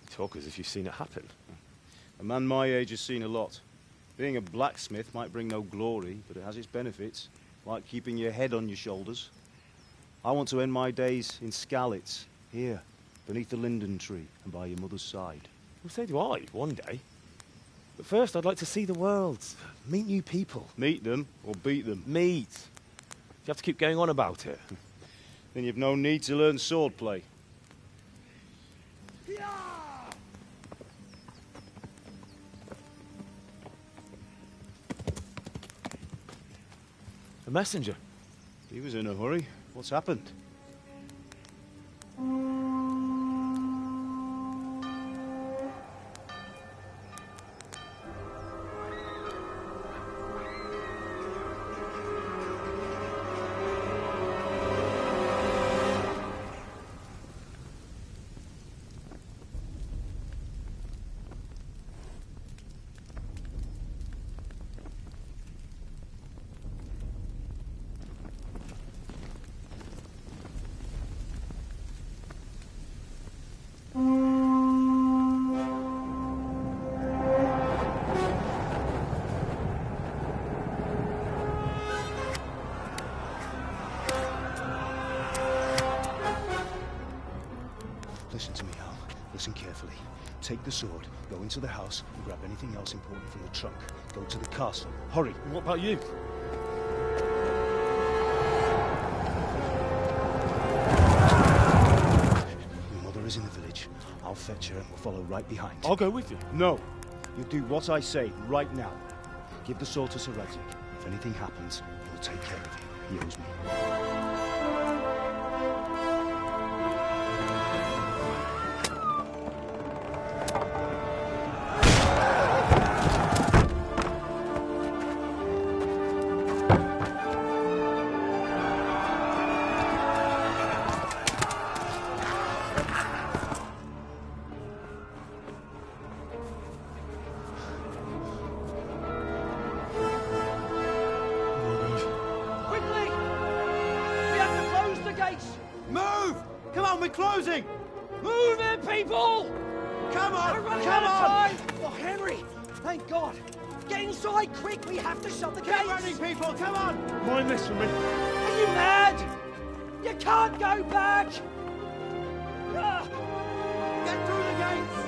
You talk as if you've seen it happen. A man my age has seen a lot. Being a blacksmith might bring no glory, but it has its benefits, like keeping your head on your shoulders. I want to end my days in Skalitz, here, beneath the linden tree and by your mother's side. Well, so do I, one day. But first, I'd like to see the world, meet new people. Meet them, or beat them? Meet. You have to keep going on about it. Then you've no need to learn swordplay. A messenger. He was in a hurry. What's happened? Listen to me, Hal. Listen carefully. Take the sword, go into the house, and grab anything else important from the trunk. Go to the castle. Hurry. And what about you? Your mother is in the village. I'll fetch her and we'll follow right behind. I'll go with you. No. You do what I say right now. Give the sword to Sir Radzig. If anything happens, he'll take care of you. He owes me. Closing! Move it, people! Come on! Come on! Oh, Henry! Thank God! Get inside, quick! We have to shut the gates! Keep running, people! Come on! Mind this for me. Are you mad? You can't go back! Get through the gates!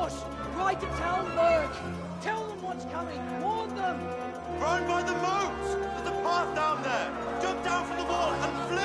Hush! Try to tell Lurk. Tell them what's coming. Warn them. Run by the moat! There's a path down there! Jump down from the wall and flee!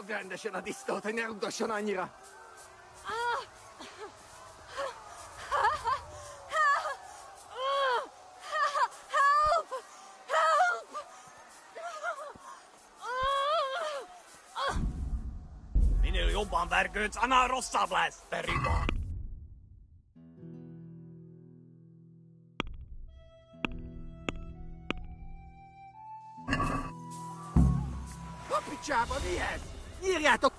Rendesen a disznót, hogy ne rugdosson annyira. Minél jobban vergődsz, annál rosszabb lesz, Perryban. A picsába, mi ez? Nyírjátok!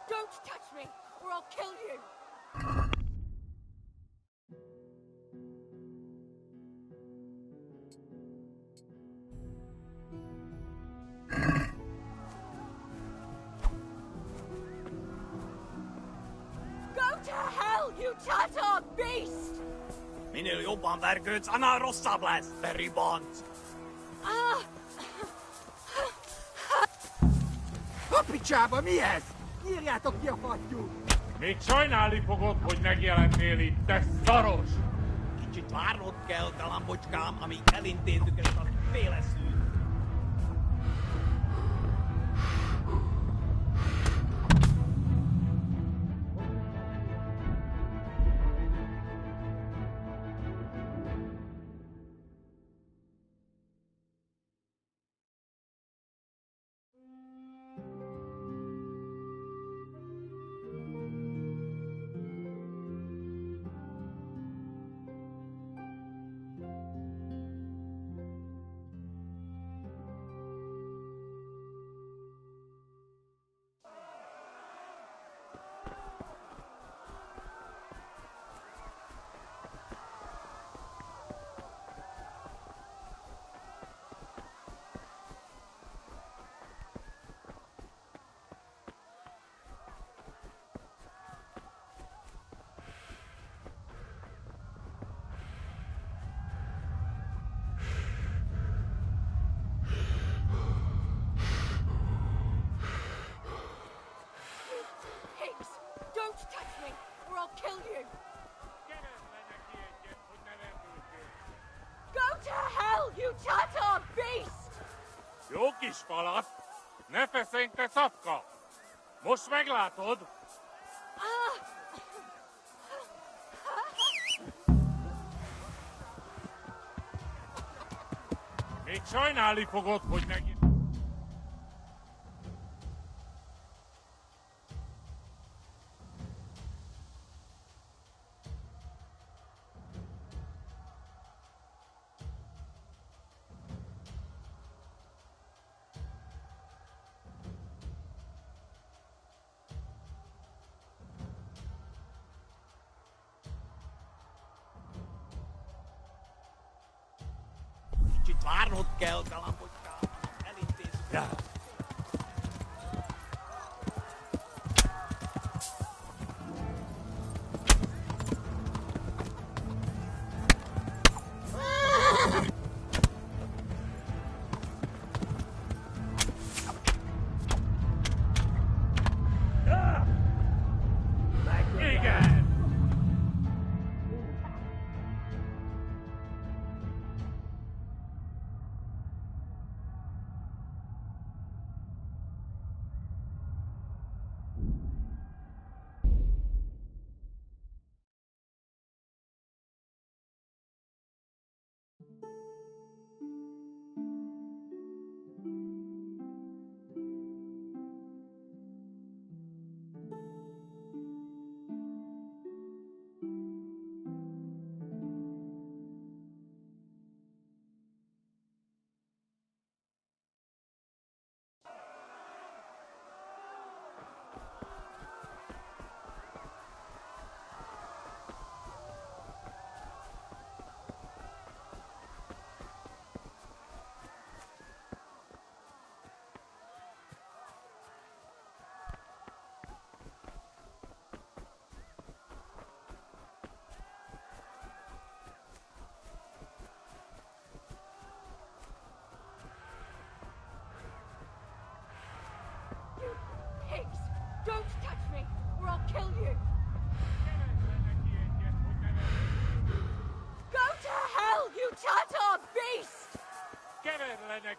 Don't touch me, or I'll kill you! Go to hell, you Tatar beast! Minél jobban vergődsz, annál rosszabb lesz, Perryban. A picsába, mi ez? Nyírjátok ki a fattyút! Még sajnálni fogod, hogy megjelentél itt, te szaros! Kicsit várnod kell, galambocskám, amíg elintézzük ezt a féleszűt. Don't touch me, or I'll kill you! Go to hell, you Tatar beast! Jó kis falat! Ne feszeng, te szapka! Most meglátod! Még sajnálni fogod, hogy megint... Kicsit várnod kell, galambocskám, elintézzük. Ja.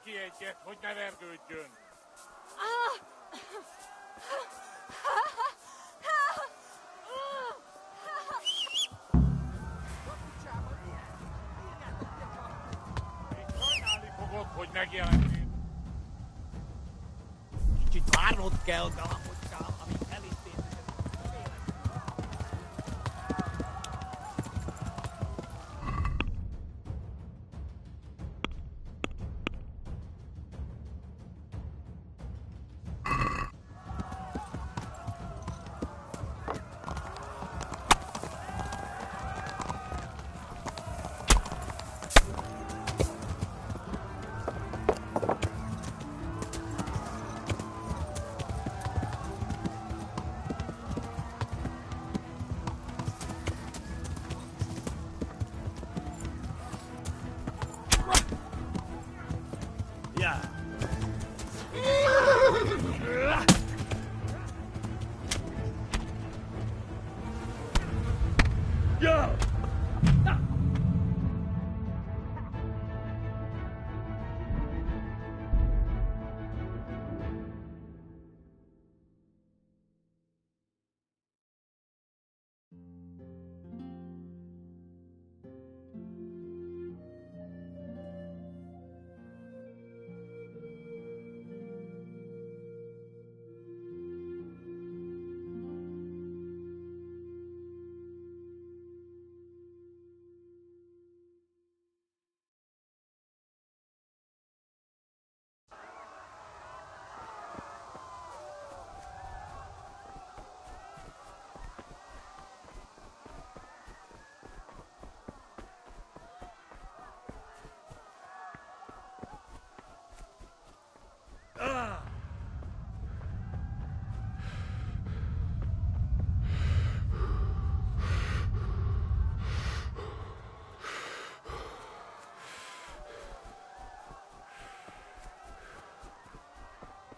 neki egyet, hogy ne vergődjön. Sajnálni fogod, hogy megjelentél. Kicsit várnod kell, galambocskám, amíg elintézzük ezt a félet. Ja. Ja.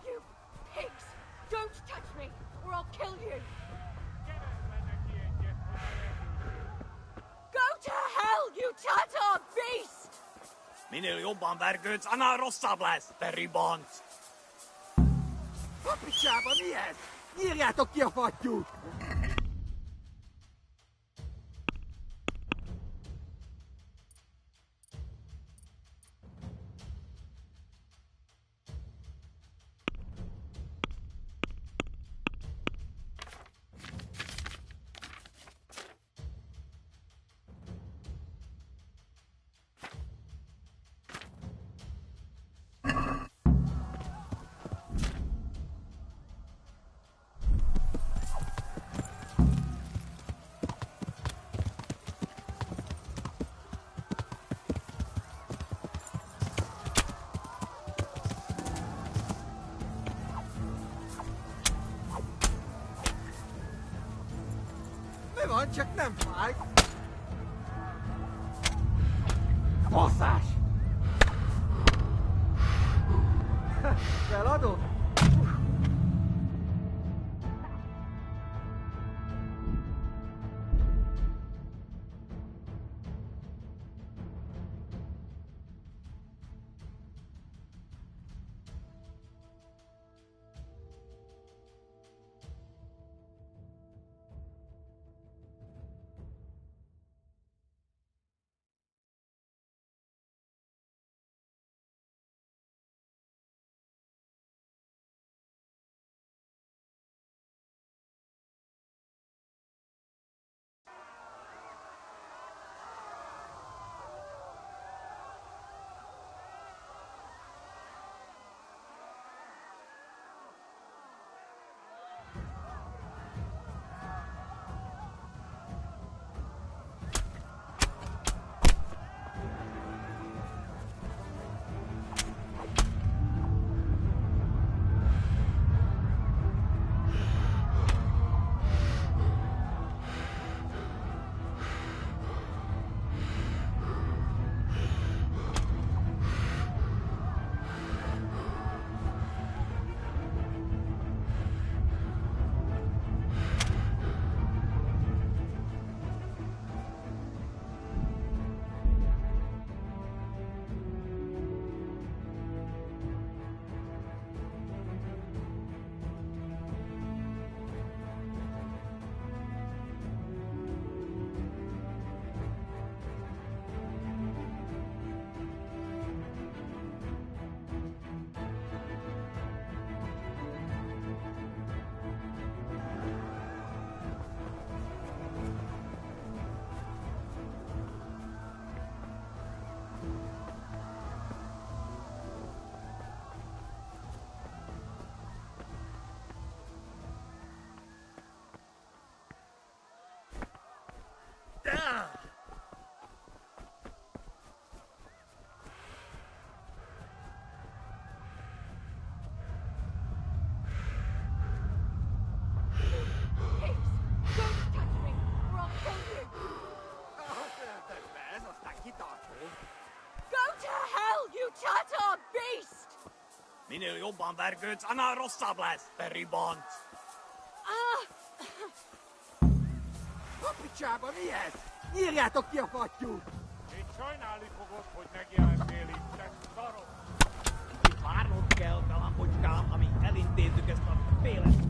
You pigs! Don't touch me, or I'll kill you! Go to hell, you Tatar beast! Minél jobban vergődsz, annál rosszabb lesz, te ribanc! Papicsába, mi ez? Nyírjátok ki a fattyút! Mi van, csak nem fáj? Basszás! Feladod? Chata beast! Minä jobban vergőt, annál rosszabb lesz, Peribont! A picsába mi ez? Nyírjátok ki a fattyút! Még sajnálni fogod, hogy megjelentél itt, te szarok! Itt várnod kell, galambocskám, amíg elintézzük ezt a félet.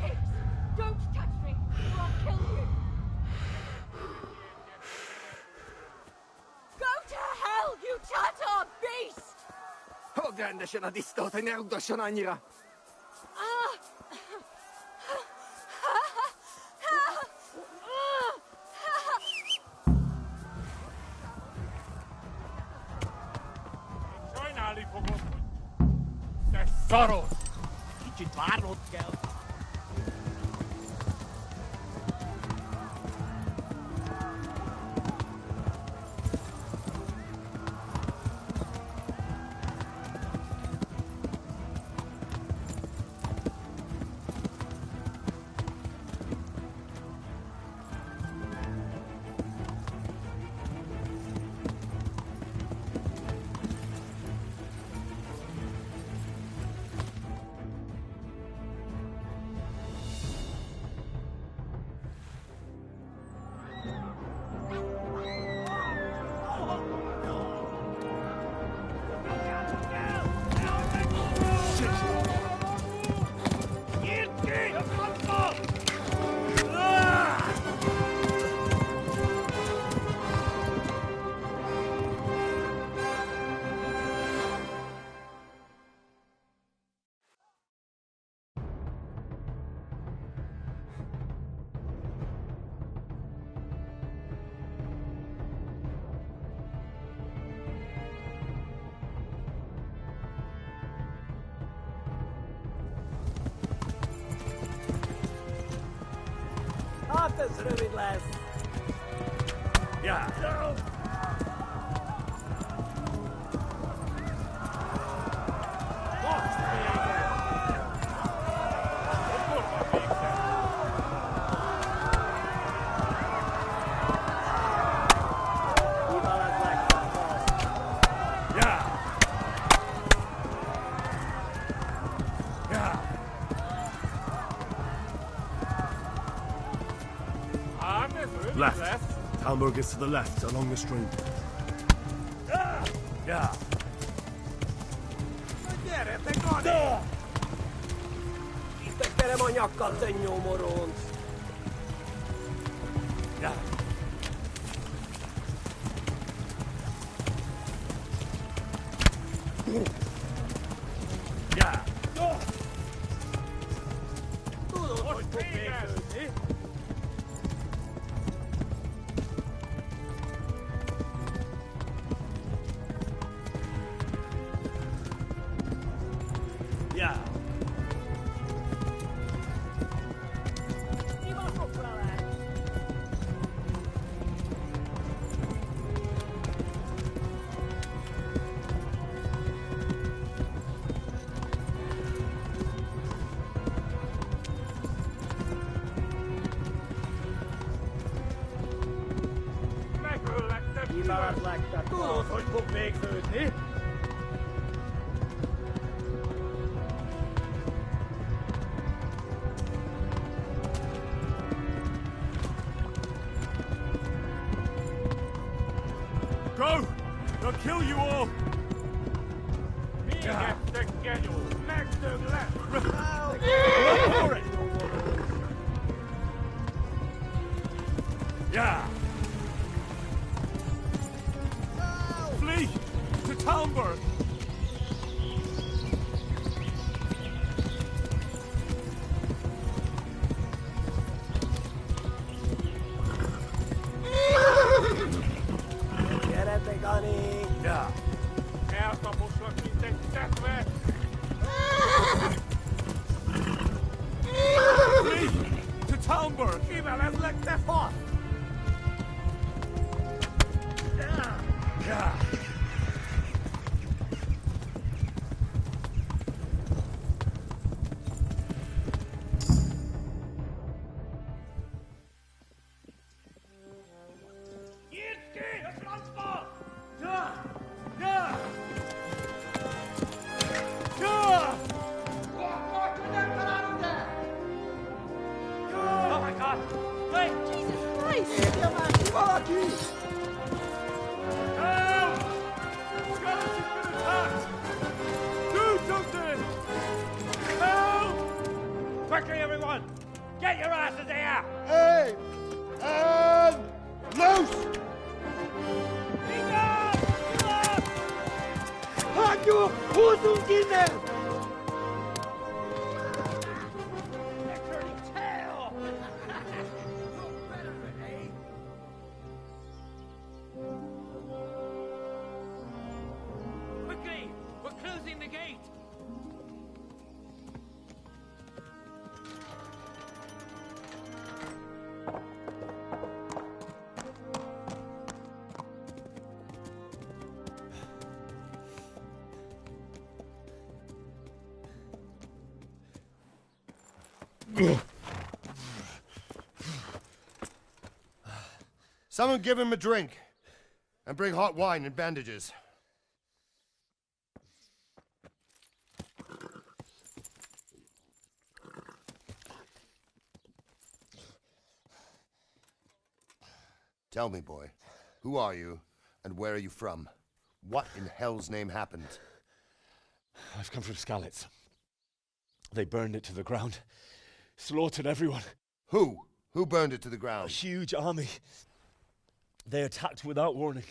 Pigs! Don't touch me, or I'll kill you! Go to hell, you Tatar beast! Hagyd rendesen a disztót, hogy ne rugdosson annyira! Sajnálni fogod, hogy te szarod! Kicsit várnod kell. Hát ez rövid lesz. Ja. Left. Talmberg is to the left, along the stream. Yeah. Gyere, te Gani! Tisztek terem a nyakkal, te nyomoront! Yeah. Yeah. Tudod, hogy fog végződni? Yeah. eh? Go! They'll kill you all! Get the schedule. Next to left. Run for it! Yeah! Flee! To Talmberg! Get Gunny! Ja. Erst auf uns nicht death way. Flee! To Talmberg! Evil has licked their force. Yeah! Oh my God! Wait! Jesus Christ! Help! Skeleton's been attacked! Do something! Help! Quickly, everyone! Get your asses here! Hey! And loose! Halt your horses in there! Quickly! We're closing the gate! Someone give him a drink. And bring hot wine and bandages. Tell me, boy, who are you and where are you from? What in hell's name happened? I've come from Skalitz. They burned it to the ground. Slaughtered everyone. Who? Who burned it to the A ground? huge army. They attacked without warning.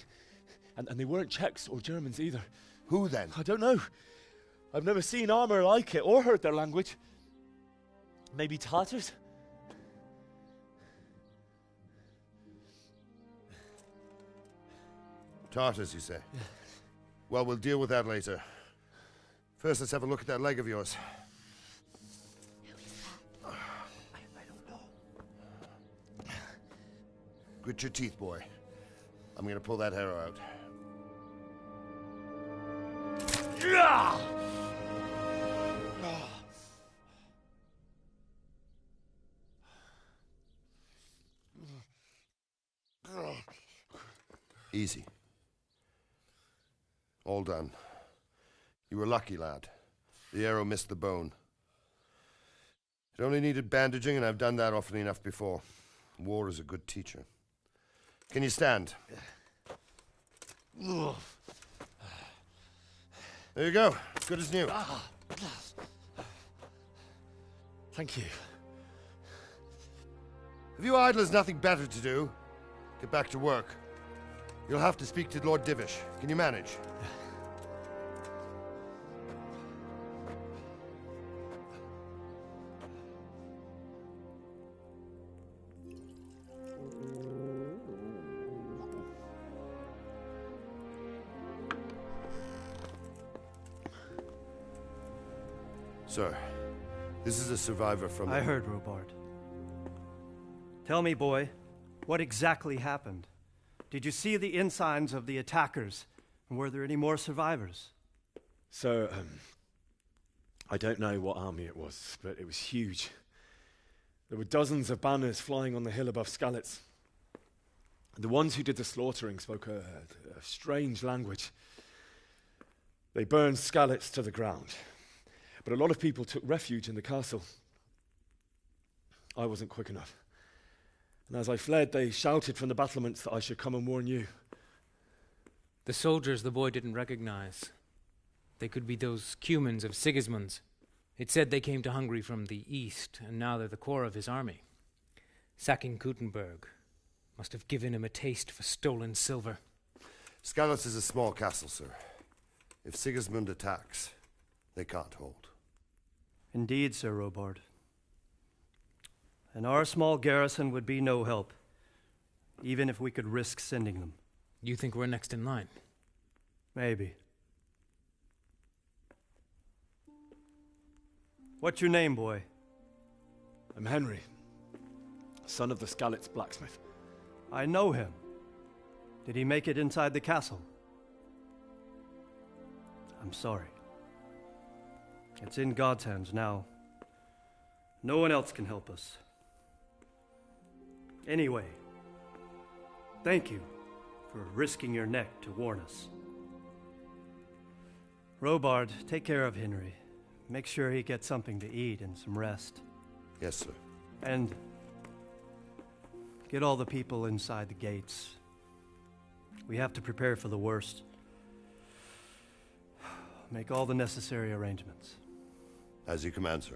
And they weren't Czechs or Germans either. Who then? I don't know. I've never seen armor like it or heard their language. Maybe Tatars? Tartars, you say? Yeah. Well, we'll deal with that later. First, let's have a look at that leg of yours. I don't know. Grit your teeth, boy. I'm gonna pull that arrow out. Easy. All done. You were lucky, lad. The arrow missed the bone. It only needed bandaging, and I've done that often enough before. War is a good teacher. Can you stand? There you go. Good as new. Thank you. Have you idlers nothing better to do? Get back to work. You'll have to speak to Lord Divish. Can you manage? Sir, this is a survivor from... I heard, Robard. Tell me, boy, what exactly happened? Did you see the ensigns of the attackers? And were there any more survivors? So, I don't know what army it was, but it was huge. There were dozens of banners flying on the hill above Skalitz. The ones who did the slaughtering spoke a strange language. They burned Skalitz to the ground, but a lot of people took refuge in the castle. I wasn't quick enough. And as I fled, they shouted from the battlements that I should come and warn you. The soldiers the boy didn't recognize. They could be those Cumans of Sigismund's. It said they came to Hungary from the east, and now they're the core of his army. Sacking Kuttenberg must have given him a taste for stolen silver. Skalitz is a small castle, sir. If Sigismund attacks, they can't hold. Indeed, Sir Robard. And our small garrison would be no help, even if we could risk sending them. You think we're next in line? Maybe. What's your name, boy? I'm Henry, son of the Skalitz blacksmith. I know him. Did he make it inside the castle? I'm sorry. It's in God's hands now. No one else can help us. Anyway, thank you for risking your neck to warn us. Robard, take care of Henry. Make sure he gets something to eat and some rest. Yes, sir. And get all the people inside the gates. We have to prepare for the worst. Make all the necessary arrangements. As you command, sir.